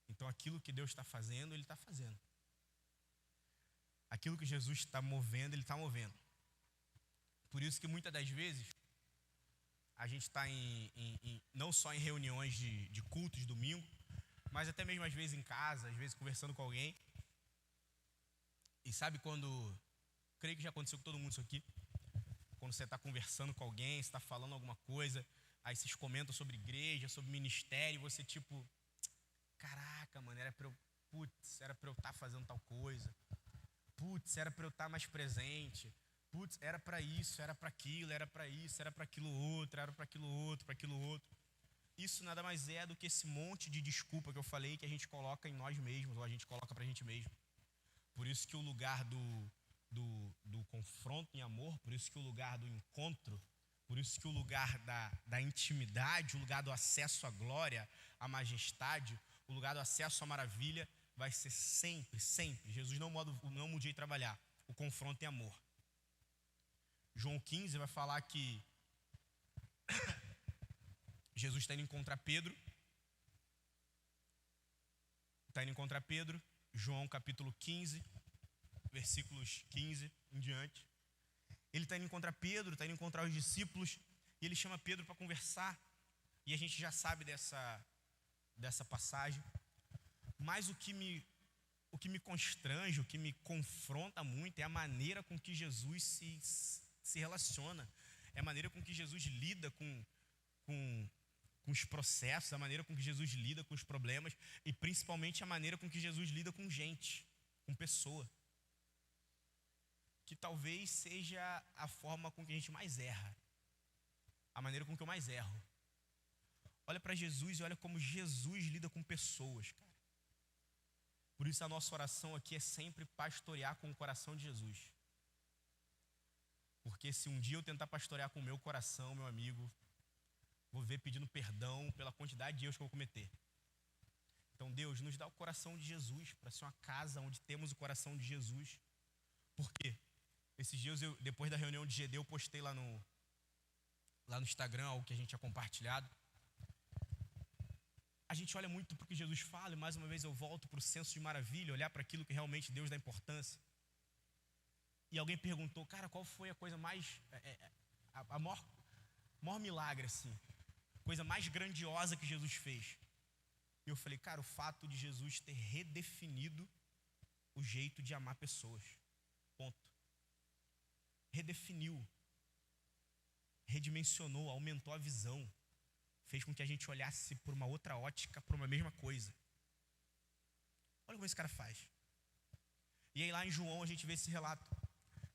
Então aquilo que Deus está fazendo, Ele está fazendo. Aquilo que Jesus está movendo, Ele está movendo. Por isso que muitas das vezes a gente está não só em reuniões de culto de domingo, mas até mesmo às vezes em casa, às vezes conversando com alguém. E sabe quando, creio que já aconteceu com todo mundo isso aqui, quando você está conversando com alguém, você está falando alguma coisa, aí vocês comentam sobre igreja, sobre ministério, e você tipo, caraca, mano, era para eu estar fazendo tal coisa, era para eu estar mais presente, era para isso, era para aquilo, era para isso, era para aquilo outro, era para aquilo outro, para aquilo outro. Isso nada mais é do que esse monte de desculpa que eu falei que a gente coloca em nós mesmos, ou a gente coloca pra gente mesmo. Por isso que o lugar do confronto em amor, por isso que o lugar do encontro, por isso que o lugar da intimidade, o lugar do acesso à glória, à majestade, o lugar do acesso à maravilha, vai ser sempre, sempre. Jesus não muda de trabalhar. O confronto em amor. João 15 vai falar que Jesus está indo encontrar Pedro. João capítulo 15, versículos 15 em diante. Ele está indo encontrar Pedro, está indo encontrar os discípulos, e ele chama Pedro para conversar. E a gente já sabe dessa passagem. Mas o que me constrange, o que me confronta muito é a maneira com que Jesus se relaciona, é a maneira com que Jesus lida com os processos, a maneira com que Jesus lida com os problemas e principalmente a maneira com que Jesus lida com gente, com pessoa. Que talvez seja a forma com que a gente mais erra, a maneira com que eu mais erro. Olha para Jesus e olha como Jesus lida com pessoas, cara. Por isso a nossa oração aqui é sempre pastorear com o coração de Jesus. Porque se um dia eu tentar pastorear com o meu coração, meu amigo, vou ver pedindo perdão pela quantidade de erros que eu vou cometer. Então Deus nos dá o coração de Jesus, para ser uma casa onde temos o coração de Jesus. Por quê? Esses dias, depois da reunião de GD, eu postei lá no Instagram, algo que a gente tinha compartilhado. A gente olha muito para o que Jesus fala, e mais uma vez eu volto para o senso de maravilha, olhar para aquilo que realmente Deus dá importância. E alguém perguntou, cara, qual foi a coisa mais, a maior milagre, assim, coisa mais grandiosa que Jesus fez? E eu falei, cara, o fato de Jesus ter redefinido o jeito de amar pessoas. Ponto. Redefiniu, redimensionou, aumentou a visão, fez com que a gente olhasse por uma outra ótica, por uma mesma coisa. Olha como esse cara faz. E aí lá em João a gente vê esse relato,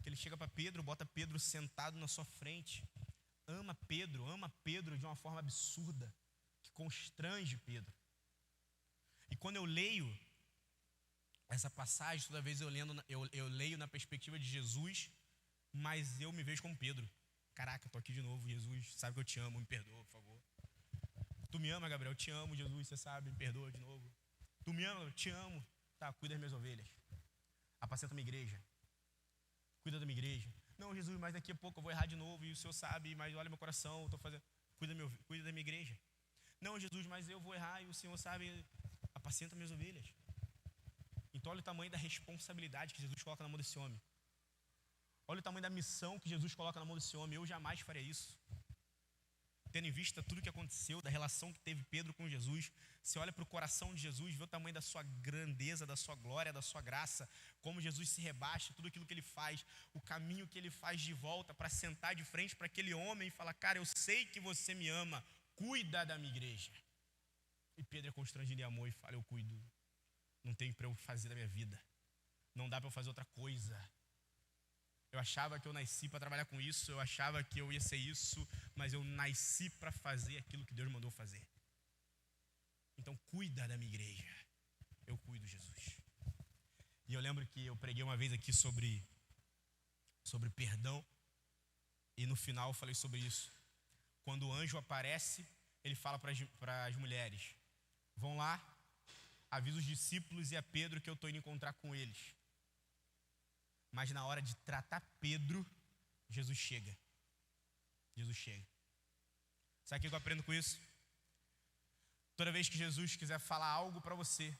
que ele chega para Pedro, bota Pedro sentado na sua frente, ama Pedro de uma forma absurda, que constrange Pedro. E quando eu leio essa passagem, toda vez eu leio na perspectiva de Jesus, mas eu me vejo como Pedro. Caraca, eu tô aqui de novo, Jesus, sabe que eu te amo, me perdoa, por favor. Tu me ama, Gabriel? Eu te amo, Jesus, você sabe, me perdoa de novo. Tu me ama? Eu te amo. Tá, cuida das minhas ovelhas. Apacenta a minha igreja. Cuida da minha igreja. Não, Jesus, mas daqui a pouco eu vou errar de novo e o Senhor sabe, mas olha meu coração, eu tô fazendo. Cuida da minha igreja. Não, Jesus, mas eu vou errar e o Senhor sabe, apacenta minhas ovelhas. Então olha o tamanho da responsabilidade que Jesus coloca na mão desse homem. Olha o tamanho da missão que Jesus coloca na mão desse homem. Eu jamais faria isso. Tendo em vista tudo que aconteceu, da relação que teve Pedro com Jesus, você olha para o coração de Jesus, vê o tamanho da sua grandeza, da sua glória, da sua graça, como Jesus se rebaixa, tudo aquilo que ele faz, o caminho que ele faz de volta para sentar de frente para aquele homem e falar, cara, eu sei que você me ama, cuida da minha igreja. E Pedro é constrangido em amor e fala, eu cuido, não tem para eu fazer da minha vida, não dá para eu fazer outra coisa. Eu achava que eu nasci para trabalhar com isso, eu achava que eu ia ser isso, mas eu nasci para fazer aquilo que Deus mandou fazer. Então cuida da minha igreja. Eu cuido, Jesus. E eu lembro que eu preguei uma vez aqui sobre perdão, e no final eu falei sobre isso. Quando o anjo aparece, ele fala para as mulheres, vão lá, avisa os discípulos e a Pedro que eu estou indo encontrar com eles. Mas na hora de tratar Pedro, Jesus chega. Jesus chega. Sabe o que eu aprendo com isso? Toda vez que Jesus quiser falar algo para você,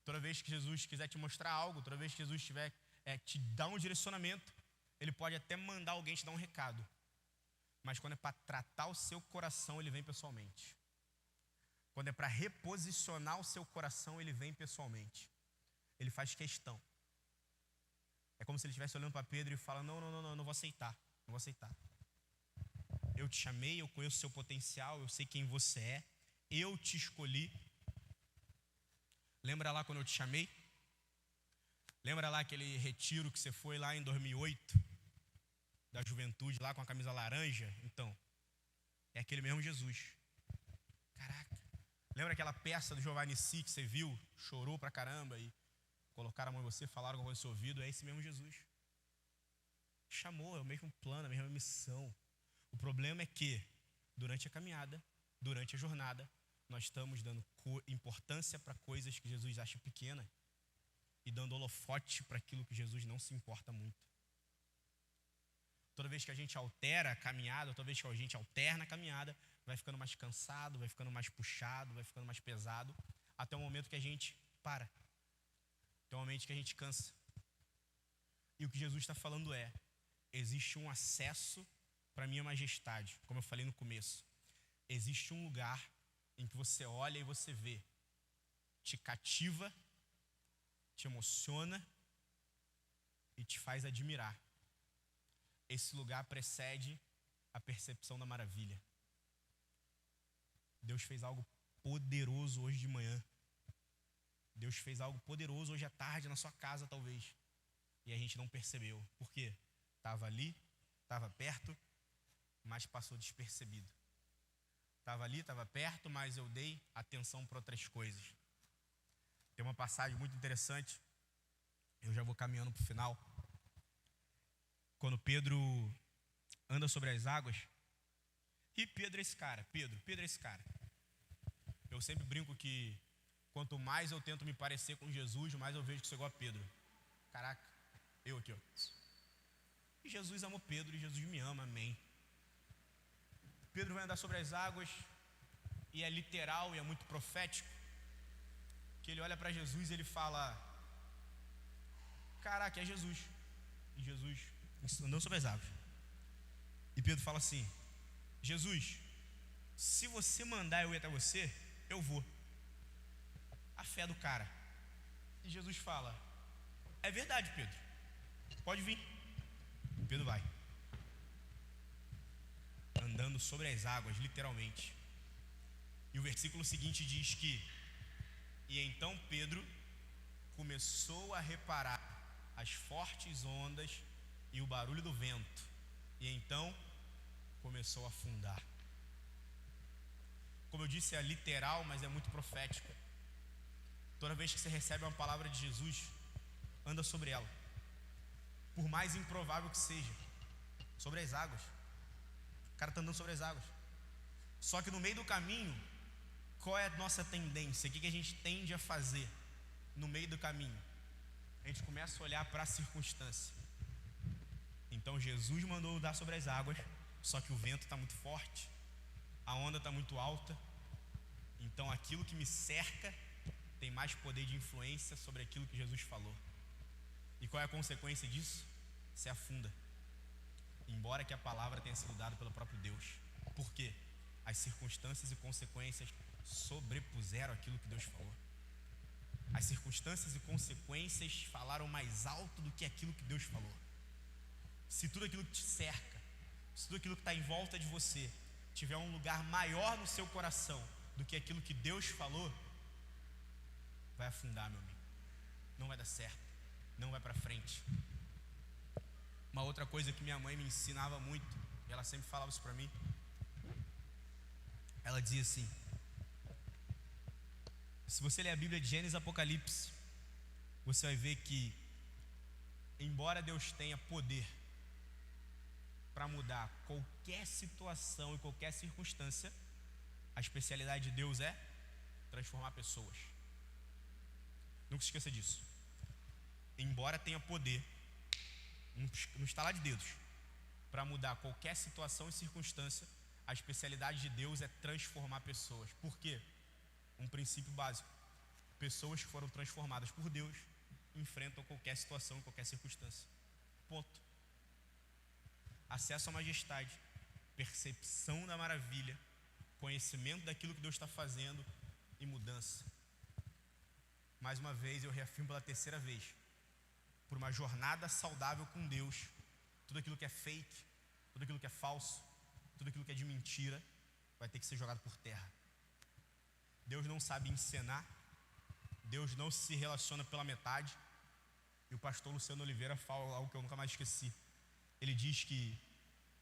toda vez que Jesus quiser te mostrar algo, toda vez que Jesus tiver te dar um direcionamento, ele pode até mandar alguém te dar um recado. Mas quando é para tratar o seu coração, ele vem pessoalmente. Quando é para reposicionar o seu coração, ele vem pessoalmente. Ele faz questão. É como se ele estivesse olhando para Pedro e falando, não vou aceitar, não vou aceitar. Eu te chamei, eu conheço o seu potencial, eu sei quem você é, eu te escolhi. Lembra lá quando eu te chamei? Lembra lá aquele retiro que você foi lá em 2008, da juventude, lá com a camisa laranja? Então, é aquele mesmo Jesus. Caraca. Lembra aquela peça do Giovanni Si que você viu, chorou pra caramba e colocaram a mão em você, falaram com o seu ouvido? É esse mesmo Jesus. Chamou, é o mesmo plano, a mesma missão. O problema é que, durante a caminhada, durante a jornada, nós estamos dando importância para coisas que Jesus acha pequena e dando holofote para aquilo que Jesus não se importa muito. Toda vez que a gente altera a caminhada, toda vez que a gente alterna a caminhada, vai ficando mais cansado, vai ficando mais puxado, vai ficando mais pesado, até o momento que a gente para. Até o momento que a gente cansa. E o que Jesus está falando é, existe um acesso para a minha majestade, como eu falei no começo. Existe um lugar em que você olha e você vê, te cativa, te emociona e te faz admirar. esse lugar precede a percepção da maravilha. Deus fez algo poderoso hoje de manhã. Deus fez algo poderoso hoje à tarde na sua casa, talvez. E a gente não percebeu. Por quê? Estava ali, estava perto, mas passou despercebido. Estava ali, estava perto, mas eu dei atenção para outras coisas. Tem uma passagem muito interessante. Eu já vou caminhando para o final. Quando Pedro anda sobre as águas. E Pedro é esse cara. Pedro é esse cara. Eu sempre brinco que quanto mais eu tento me parecer com Jesus, mais eu vejo que sou igual a Pedro. Caraca, eu aqui, ó. E Jesus amou Pedro e Jesus me ama, amém. Pedro vai andar sobre as águas e é literal e é muito profético. Que ele olha para Jesus e ele fala: caraca, é Jesus. E Jesus andando sobre as águas. E Pedro fala assim: Jesus, se você mandar eu ir até você, eu vou. A fé do cara. E Jesus fala: é verdade, Pedro, pode vir. Pedro vai, andando sobre as águas, literalmente. E o versículo seguinte diz que: e então Pedro começou a reparar as fortes ondas e o barulho do vento, e então começou a afundar. Como eu disse, é literal, mas é muito profético. Toda vez que você recebe uma palavra de Jesus, anda sobre ela, por mais improvável que seja. Sobre as águas. O cara está andando sobre as águas. Só que no meio do caminho, qual é a nossa tendência? O que a gente tende a fazer no meio do caminho? A gente começa a olhar para a circunstância. Então Jesus mandou andar sobre as águas, só que o vento está muito forte, a onda está muito alta. Então aquilo que me cerca tem mais poder de influência sobre aquilo que Jesus falou. E qual é a consequência disso? Você afunda. Embora que a palavra tenha sido dada pelo próprio Deus. Por quê? As circunstâncias e consequências sobrepuseram aquilo que Deus falou. As circunstâncias e consequências falaram mais alto do que aquilo que Deus falou. Se tudo aquilo que te cerca, se tudo aquilo que está em volta de você tiver um lugar maior no seu coração do que aquilo que Deus falou, vai afundar, meu amigo. Não vai dar certo, não vai para frente. Uma outra coisa que minha mãe me ensinava muito, e ela sempre falava isso para mim, ela dizia assim: se você ler a Bíblia de Gênesis e Apocalipse, você vai ver que, embora Deus tenha poder para mudar qualquer situação e qualquer circunstância, a especialidade de Deus é transformar pessoas. Nunca se esqueça disso. Embora tenha poder, no estalar de dedos, para mudar qualquer situação e circunstância, a especialidade de Deus é transformar pessoas. Por quê? Um princípio básico: pessoas que foram transformadas por Deus enfrentam qualquer situação e qualquer circunstância. Ponto. Acesso à majestade, percepção da maravilha, conhecimento daquilo que Deus está fazendo e mudança. Mais uma vez, eu reafirmo pela terceira vez: por uma jornada saudável com Deus, tudo aquilo que é fake, tudo aquilo que é falso, tudo aquilo que é de mentira, vai ter que ser jogado por terra. Deus não sabe encenar, Deus não se relaciona pela metade. E o pastor Luciano Oliveira fala algo que eu nunca mais esqueci. Ele diz que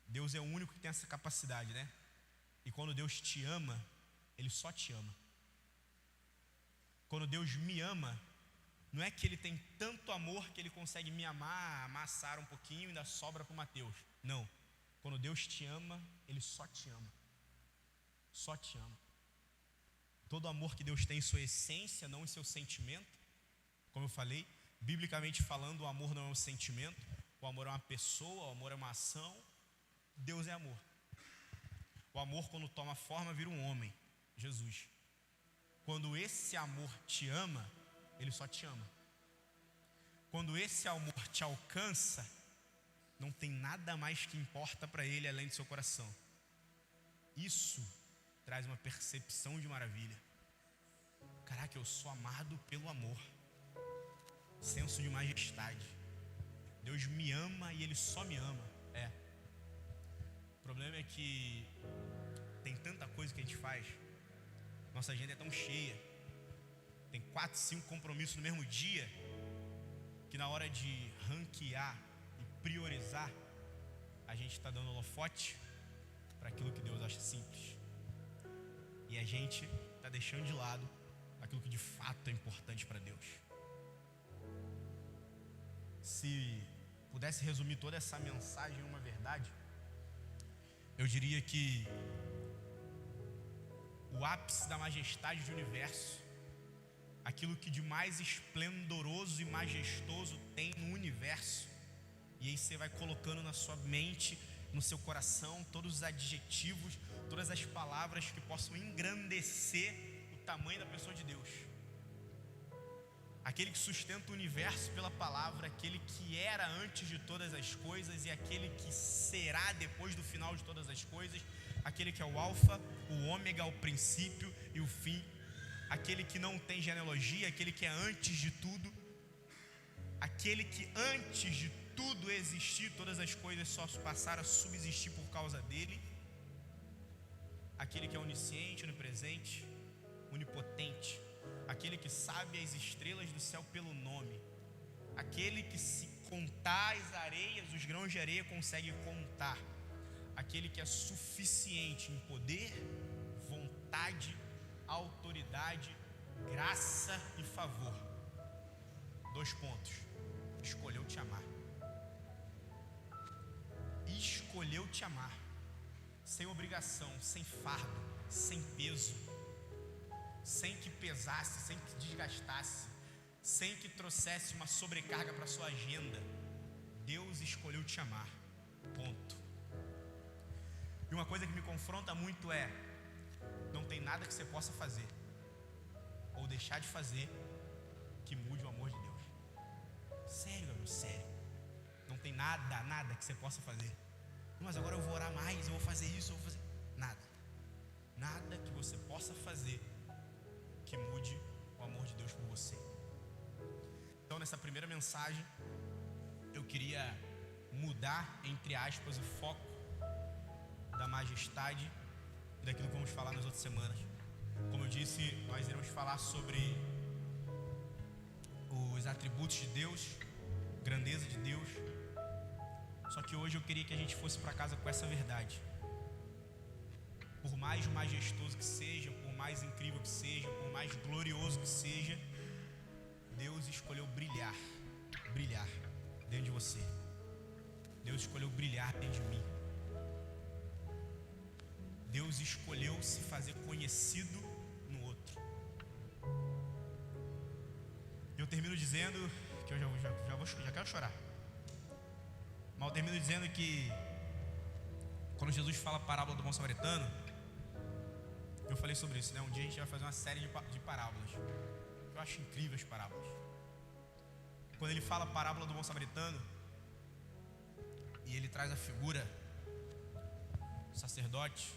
Deus é o único que tem essa capacidade, né? E quando Deus te ama, Ele só te ama. Quando Deus me ama, não é que Ele tem tanto amor que Ele consegue me amar, amassar um pouquinho e ainda sobra para o Mateus. Não. Quando Deus te ama, Ele só te ama. Só te ama. Todo amor que Deus tem em sua essência, não em seu sentimento. Como eu falei, biblicamente falando, o amor não é um sentimento. O amor é uma pessoa, o amor é uma ação. Deus é amor. O amor, quando toma forma, vira um homem, Jesus. Quando esse amor te ama, Ele só te ama. Quando esse amor te alcança, não tem nada mais que importa para Ele além do seu coração. Isso traz uma percepção de maravilha. Caraca, eu sou amado pelo amor. Senso de majestade. Deus me ama e Ele só me ama. problema é que tem tanta coisa que a gente faz, nossa agenda é tão cheia, tem 4, 5 compromissos no mesmo dia, que na hora de ranquear e priorizar, a gente está dando holofote para aquilo que Deus acha simples, e a gente está deixando de lado aquilo que de fato é importante para Deus. Se pudesse resumir toda essa mensagem em uma verdade, eu diria que o ápice da majestade do universo, aquilo que de mais esplendoroso e majestoso tem no universo, e aí você vai colocando na sua mente, no seu coração, todos os adjetivos, todas as palavras que possam engrandecer o tamanho da pessoa de Deus. Aquele que sustenta o universo pela palavra, aquele que era antes de todas as coisas e aquele que será depois do final de todas as coisas, aquele que é o alfa, o ômega, o princípio e o fim, aquele que não tem genealogia, aquele que é antes de tudo, aquele que antes de tudo existir, todas as coisas só passaram a subsistir por causa dele, aquele que é onisciente, onipresente, onipotente, aquele que sabe as estrelas do céu pelo nome, aquele que se contar as areias, os grãos de areia consegue contar, aquele que é suficiente em poder, vontade, autoridade, graça e favor. 2 pontos. Escolheu te amar. Escolheu te amar. Sem obrigação, sem fardo, sem peso, sem que pesasse, sem que desgastasse, sem que trouxesse uma sobrecarga para a sua agenda. Deus escolheu te amar. Ponto. E uma coisa que me confronta muito é: não tem nada que você possa fazer ou deixar de fazer que mude o amor de Deus. Sério, meu, sério. Não tem nada que você possa fazer. Mas agora eu vou orar mais, eu vou fazer isso, eu vou fazer... Nada que você possa fazer que mude o amor de Deus por você. Então, nessa primeira mensagem, eu queria mudar, entre aspas, o foco da majestade e daquilo que vamos falar nas outras semanas. Como eu disse, nós iremos falar sobre os atributos de Deus, grandeza de Deus. Só que hoje eu queria que a gente fosse para casa com essa verdade. Por mais majestoso que seja, por mais incrível que seja, por mais glorioso que seja, Deus escolheu brilhar dentro de você. Deus escolheu brilhar dentro de mim. Deus escolheu se fazer conhecido no outro. Eu termino dizendo que eu já quero chorar. Mas eu termino dizendo que quando Jesus fala a parábola do bom samaritano, eu falei sobre isso, né? Um dia a gente vai fazer uma série de parábolas. Eu acho incrível as parábolas. Quando ele fala a parábola do bom samaritano, e ele traz a figura do sacerdote,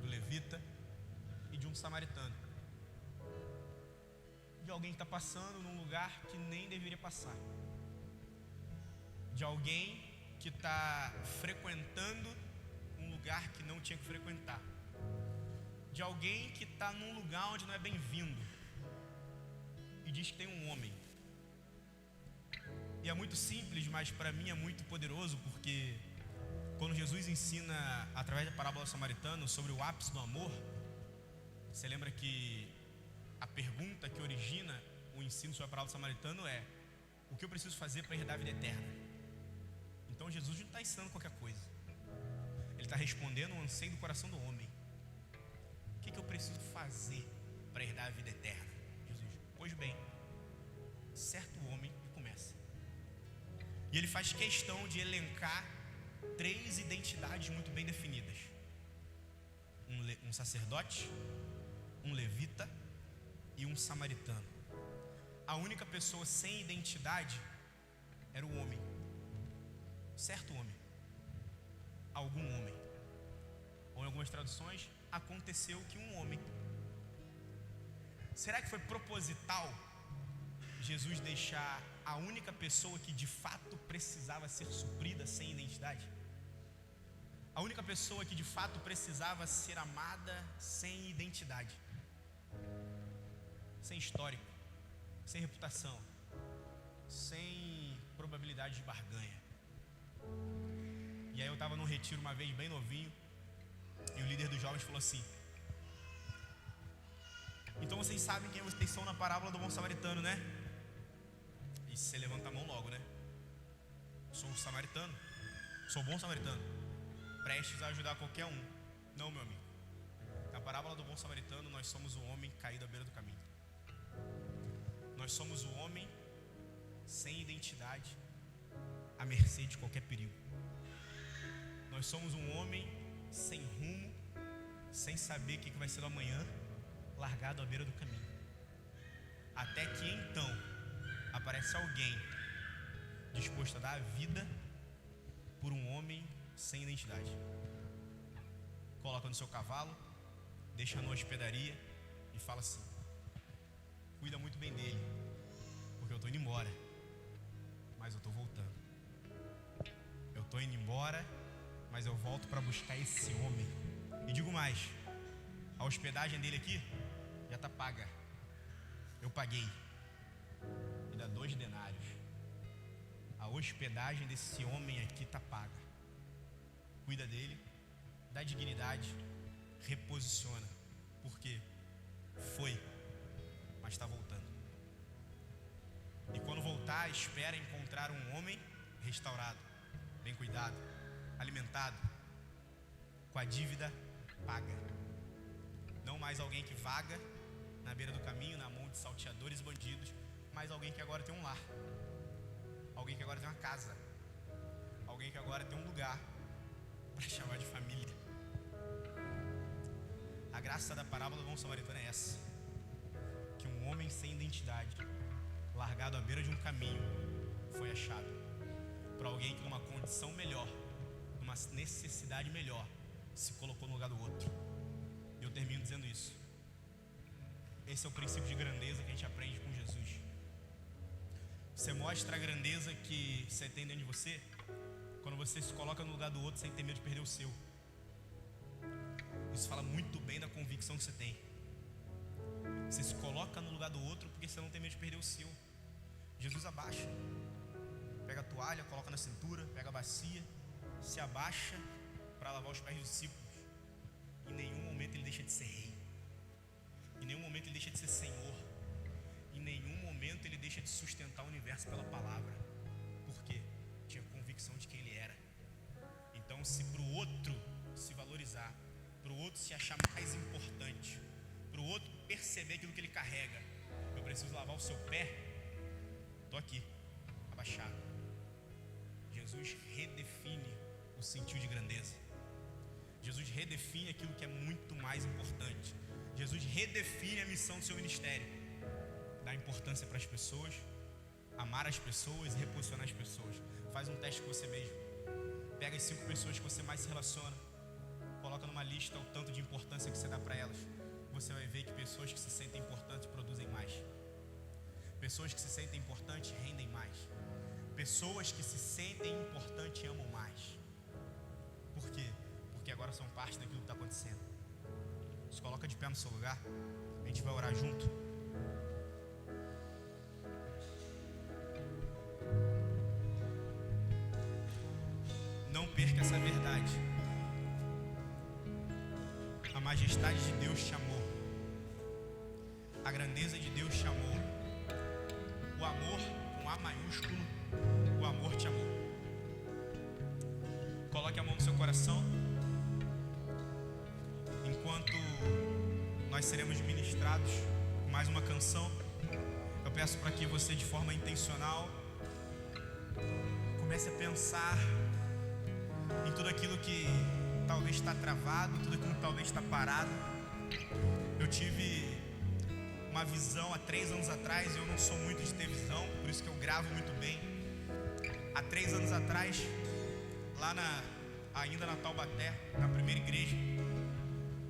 do levita e de um samaritano, de alguém que está passando num lugar que nem deveria passar, de alguém que está frequentando um lugar que não tinha que frequentar, de alguém que está num lugar onde não é bem-vindo, e diz que tem um homem. E é muito simples, mas para mim é muito poderoso, porque quando Jesus ensina através da parábola do samaritano sobre o ápice do amor, você lembra que a pergunta que origina o ensino sobre a parábola do samaritano é: o que eu preciso fazer para herdar a vida eterna? Então Jesus não está ensinando qualquer coisa, ele está respondendo o anseio do coração do homem. O que eu preciso fazer para herdar a vida eterna? Jesus: pois bem, certo homem, e começa. E ele faz questão de elencar 3 identidades muito bem definidas: um sacerdote, um levita e um samaritano. A única pessoa sem identidade era o homem, certo homem, algum homem, ou em algumas traduções, aconteceu que um homem. Será que foi proposital Jesus deixar a única pessoa que de fato precisava ser suprida sem identidade? A única pessoa que de fato precisava ser amada sem identidade, sem histórico, sem reputação, sem probabilidade de barganha. E aí eu estava num retiro uma vez bem novinho, e o líder dos jovens falou assim: então vocês sabem quem vocês são na parábola do bom samaritano, né? E você levanta a mão logo, né? Sou o samaritano, sou o bom samaritano, prestes a ajudar qualquer um. Não, meu amigo. Na parábola do bom samaritano, nós somos o homem caído à beira do caminho. Nós somos o homem sem identidade, à mercê de qualquer perigo. Nós somos um homem sem rumo, sem saber o que vai ser do amanhã, largado à beira do caminho. Até que então aparece alguém disposto a dar a vida por um homem sem identidade. Coloca no seu cavalo, deixa na hospedaria e fala assim: cuida muito bem dele, porque eu estou indo embora, mas eu estou voltando. Eu estou indo embora, mas eu volto para buscar esse homem. E digo mais, a hospedagem dele aqui já está paga. Eu paguei. Me dá 2 denários. A hospedagem desse homem aqui está paga. Cuida dele, dá dignidade, reposiciona. Por quê? Foi, mas está voltando. E quando voltar, espera encontrar um homem restaurado, bem cuidado, alimentado, com a dívida paga. Não mais alguém que vaga na beira do caminho, na mão de salteadores e bandidos, mas alguém que agora tem um lar, alguém que agora tem uma casa, alguém que agora tem um lugar para chamar de família. A graça da parábola do bom samaritano é essa: que um homem sem identidade, largado à beira de um caminho, foi achado por alguém que numa condição melhor, numa necessidade melhor, se colocou no lugar do outro. E eu termino dizendo isso: esse é o princípio de grandeza que a gente aprende com Jesus. Você mostra a grandeza que você tem dentro de você quando você se coloca no lugar do outro sem ter medo de perder o seu. Isso fala muito bem da convicção que você tem. Você se coloca no lugar do outro porque você não tem medo de perder o seu. Jesus abaixa, pega a toalha, coloca na cintura, pega a bacia, se abaixa para lavar os pés dos discípulos. Em nenhum momento ele deixa de ser rei. Em nenhum momento ele deixa de ser Senhor. Em nenhum momento ele deixa de sustentar o universo pela palavra. Por quê? Tinha convicção de quem ele era. Então, se para o outro se valorizar, para o outro se achar mais importante, para o outro perceber aquilo que ele carrega, eu preciso lavar o seu pé, estou aqui, abaixado. Jesus redefine o sentido de grandeza. Jesus redefine aquilo que é muito mais importante. Jesus redefine a missão do seu ministério: dar importância para as pessoas, amar as pessoas e reposicionar as pessoas. Faz um teste com você mesmo. Pega as 5 pessoas que você mais se relaciona, coloca numa lista o tanto de importância que você dá para elas. Você vai ver que pessoas que se sentem importantes produzem mais. Pessoas que se sentem importantes rendem mais. Pessoas que se sentem importantes amam mais. Por quê? Porque agora são parte daquilo que está acontecendo. Se coloca de pé no seu lugar, a gente vai orar junto. Não perca essa verdade. A majestade de Deus te amou. A grandeza de Deus te amou. O amor, com A maiúsculo, o amor te amou. Coloque a mão no seu coração. Enquanto nós seremos ministrados com mais uma canção, eu peço para que você, de forma intencional, comece a pensar em tudo aquilo que talvez está travado, tudo aquilo que talvez está parado. Eu tive uma visão há 3 anos atrás, e eu não sou muito de ter visão, por isso que eu gravo muito bem. Há 3 anos atrás, lá ainda na Taubaté, na primeira igreja,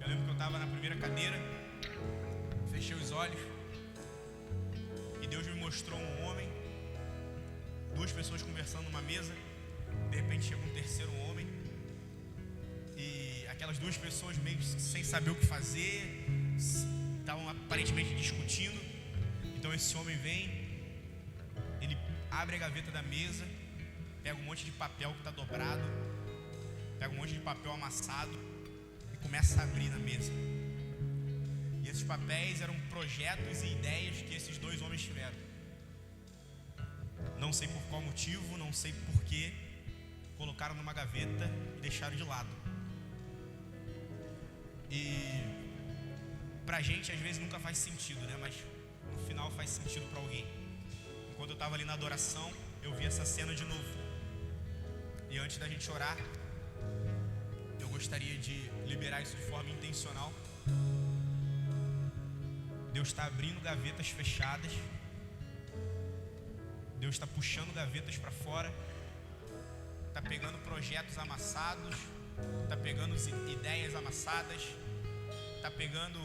eu lembro que eu estava na primeira cadeira, fechei os olhos e Deus me mostrou um homem, 2 pessoas conversando numa mesa. De repente chega um terceiro homem aquelas duas pessoas meio sem saber o que fazer, estavam aparentemente discutindo. Então esse homem vem, ele abre a gaveta da mesa, pega um monte de papel que está dobrado, pega um monte de papel amassado e começa a abrir na mesa. E esses papéis eram projetos e ideias que esses dois homens tiveram. Não sei por qual motivo, não sei porquê, colocaram numa gaveta e deixaram de lado. E pra gente às vezes nunca faz sentido, né? Mas no final faz sentido pra alguém. Enquanto eu estava ali na adoração, eu vi essa cena de novo. E antes da gente orar, eu gostaria de liberar isso de forma intencional. Deus está abrindo gavetas fechadas. Deus está puxando gavetas para fora. Está pegando projetos amassados. Está pegando ideias amassadas. Está pegando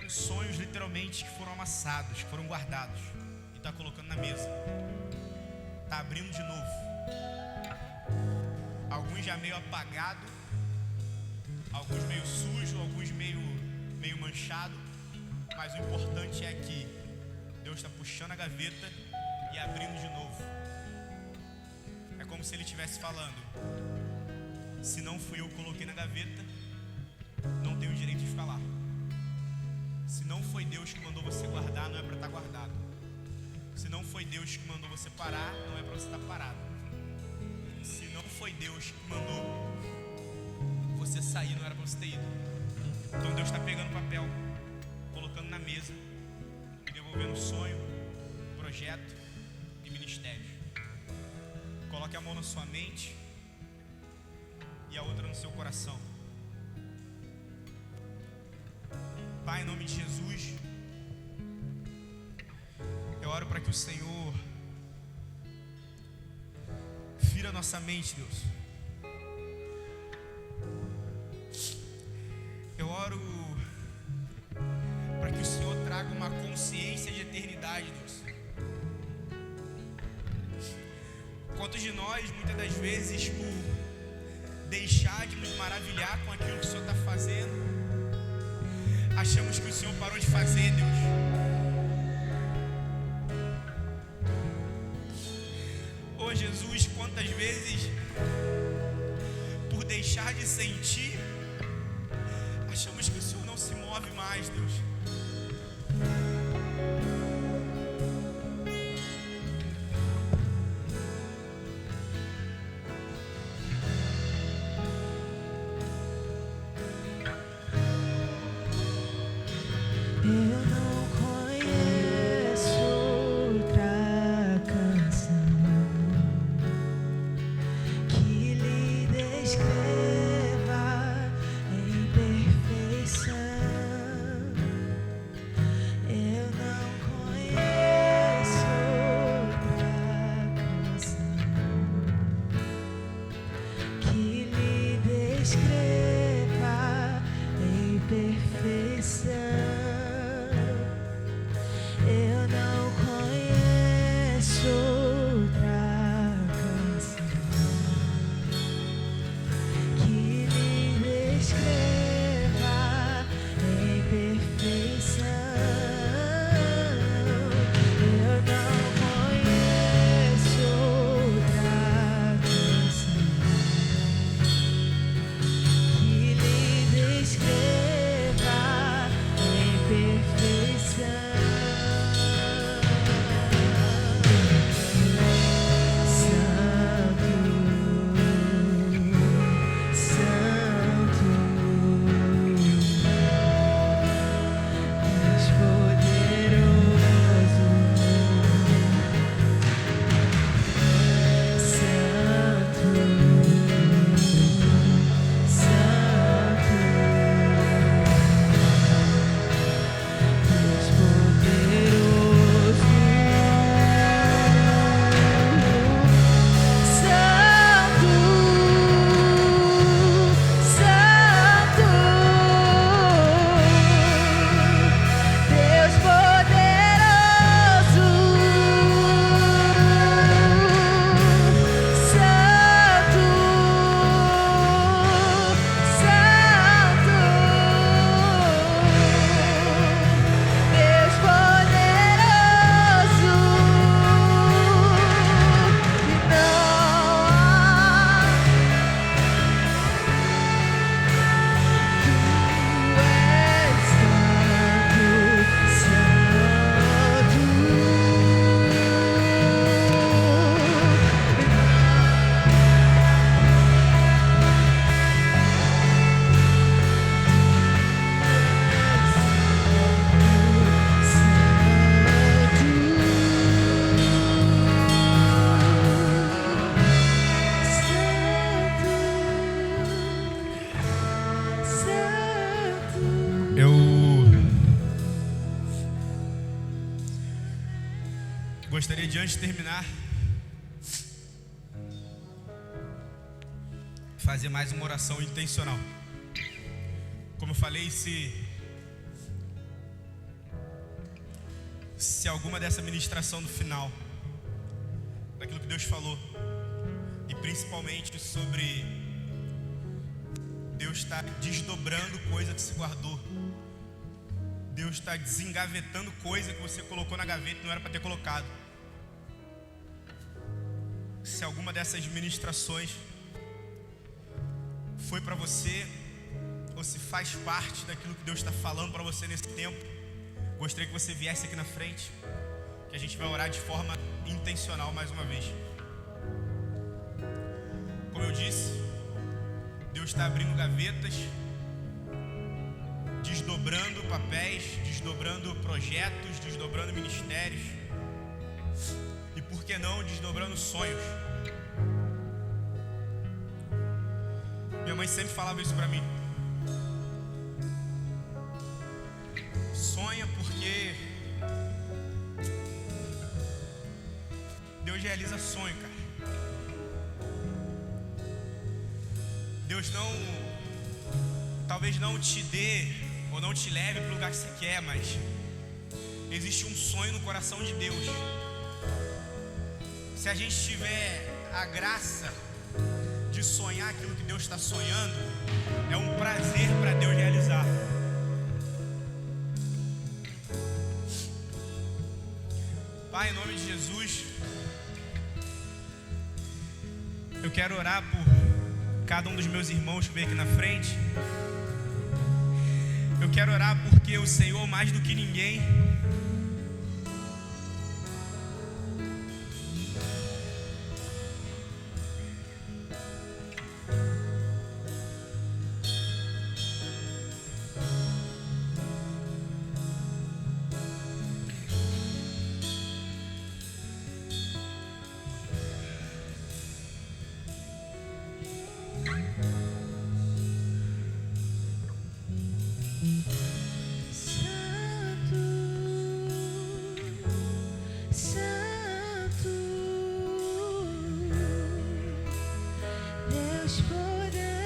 sonhos literalmente que foram amassados, que foram guardados, e está colocando na mesa. Está abrindo de novo. Alguns já meio apagado, alguns meio sujo, alguns meio manchado. Mas o importante é que Deus está puxando a gaveta e abrindo de novo. É como se Ele estivesse falando: se não fui eu que coloquei na gaveta, não tenho o direito de ficar lá. Se não foi Deus que mandou você guardar, não é para estar guardado. Se não foi Deus que mandou você parar, não é para você estar parado. Se não foi Deus que mandou você sair, não era para você ter ido. Então Deus está pegando papel, colocando na mesa e devolvendo sonho, projeto e ministério. Coloque a mão na sua mente e a outra no seu coração. Pai, em nome de Jesus, eu oro para que o Senhor fira nossa mente, Deus. Eu oro para que o Senhor traga uma consciência de eternidade, Deus. Quantos de nós, muitas das vezes, por deixar de nos maravilhar com aquilo que o Senhor está fazendo, achamos que o Senhor parou de fazer, Deus. Oh Jesus, quantas vezes, por deixar de sentir, achamos que o Senhor não se move mais, Deus. gostaria de, antes de terminar, fazer mais uma oração intencional. Como eu falei, se alguma dessa ministração no final, daquilo que Deus falou, e principalmente sobre Deus estar desdobrando coisa que se guardou, Deus está desengavetando coisa que você colocou na gaveta e não era para ter colocado. Se alguma dessas ministrações foi para você, ou se faz parte daquilo que Deus está falando para você nesse tempo, gostaria que você viesse aqui na frente, que a gente vai orar de forma intencional mais uma vez. Como eu disse, Deus está abrindo gavetas, desdobrando papéis, desdobrando projetos, desdobrando ministérios e, por que não, desdobrando sonhos. Minha mãe sempre falava isso para mim. Sonha porque Deus realiza sonho, cara. Deus talvez não te dê ou não te leve para o lugar que você quer, mas existe um sonho no coração de Deus. Se a gente tiver a graça de sonhar aquilo que Deus está sonhando, é um prazer para Deus realizar. Pai, em nome de Jesus, eu quero orar por cada um dos meus irmãos que veio aqui na frente. Eu quero orar porque o Senhor, mais do que ninguém, Deus poderoso.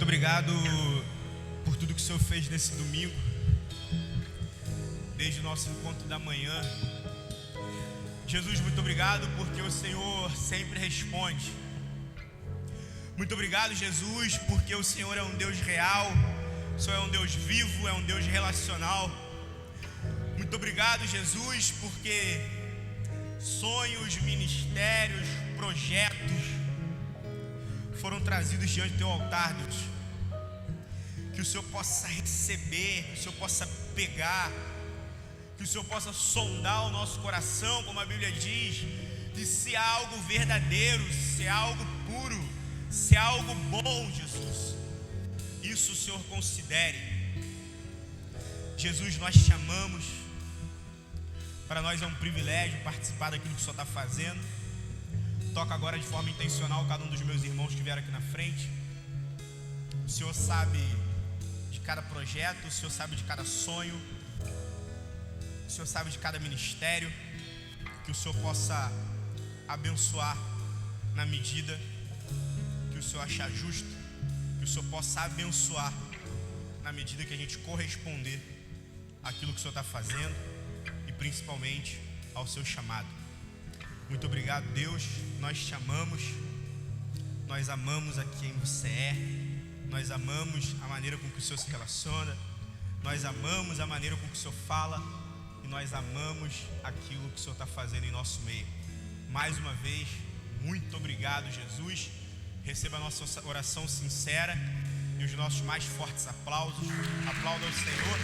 muito obrigado por tudo que o Senhor fez nesse domingo, desde o nosso encontro da manhã. Jesus, muito obrigado porque o Senhor sempre responde. Muito obrigado, Jesus, porque o Senhor é um Deus real, o Senhor é um Deus vivo, é um Deus relacional. Muito obrigado, Jesus, porque sonhos, ministérios, projetos foram trazidos diante do teu altar, Deus. Que o Senhor possa receber, que o Senhor possa pegar, que o Senhor possa sondar o nosso coração, como a Bíblia diz, e se há algo verdadeiro, se há algo puro, se há algo bom, Jesus, isso o Senhor considere. Jesus, nós te amamos. Para nós é um privilégio participar daquilo que o Senhor está fazendo. Toca agora de forma intencional cada um dos meus irmãos que vieram aqui na frente. O Senhor sabe de cada projeto, o Senhor sabe de cada sonho, o Senhor sabe de cada ministério. Que o Senhor possa abençoar na medida que o Senhor achar justo. Que o Senhor possa abençoar na medida que a gente corresponder àquilo que o Senhor está fazendo e principalmente ao seu chamado. Muito obrigado, Deus, nós te amamos, nós amamos a quem você é, nós amamos a maneira com que o Senhor se relaciona, nós amamos a maneira com que o Senhor fala e nós amamos aquilo que o Senhor está fazendo em nosso meio. Mais uma vez, muito obrigado, Jesus. Receba a nossa oração sincera e os nossos mais fortes aplausos. Aplauda ao Senhor.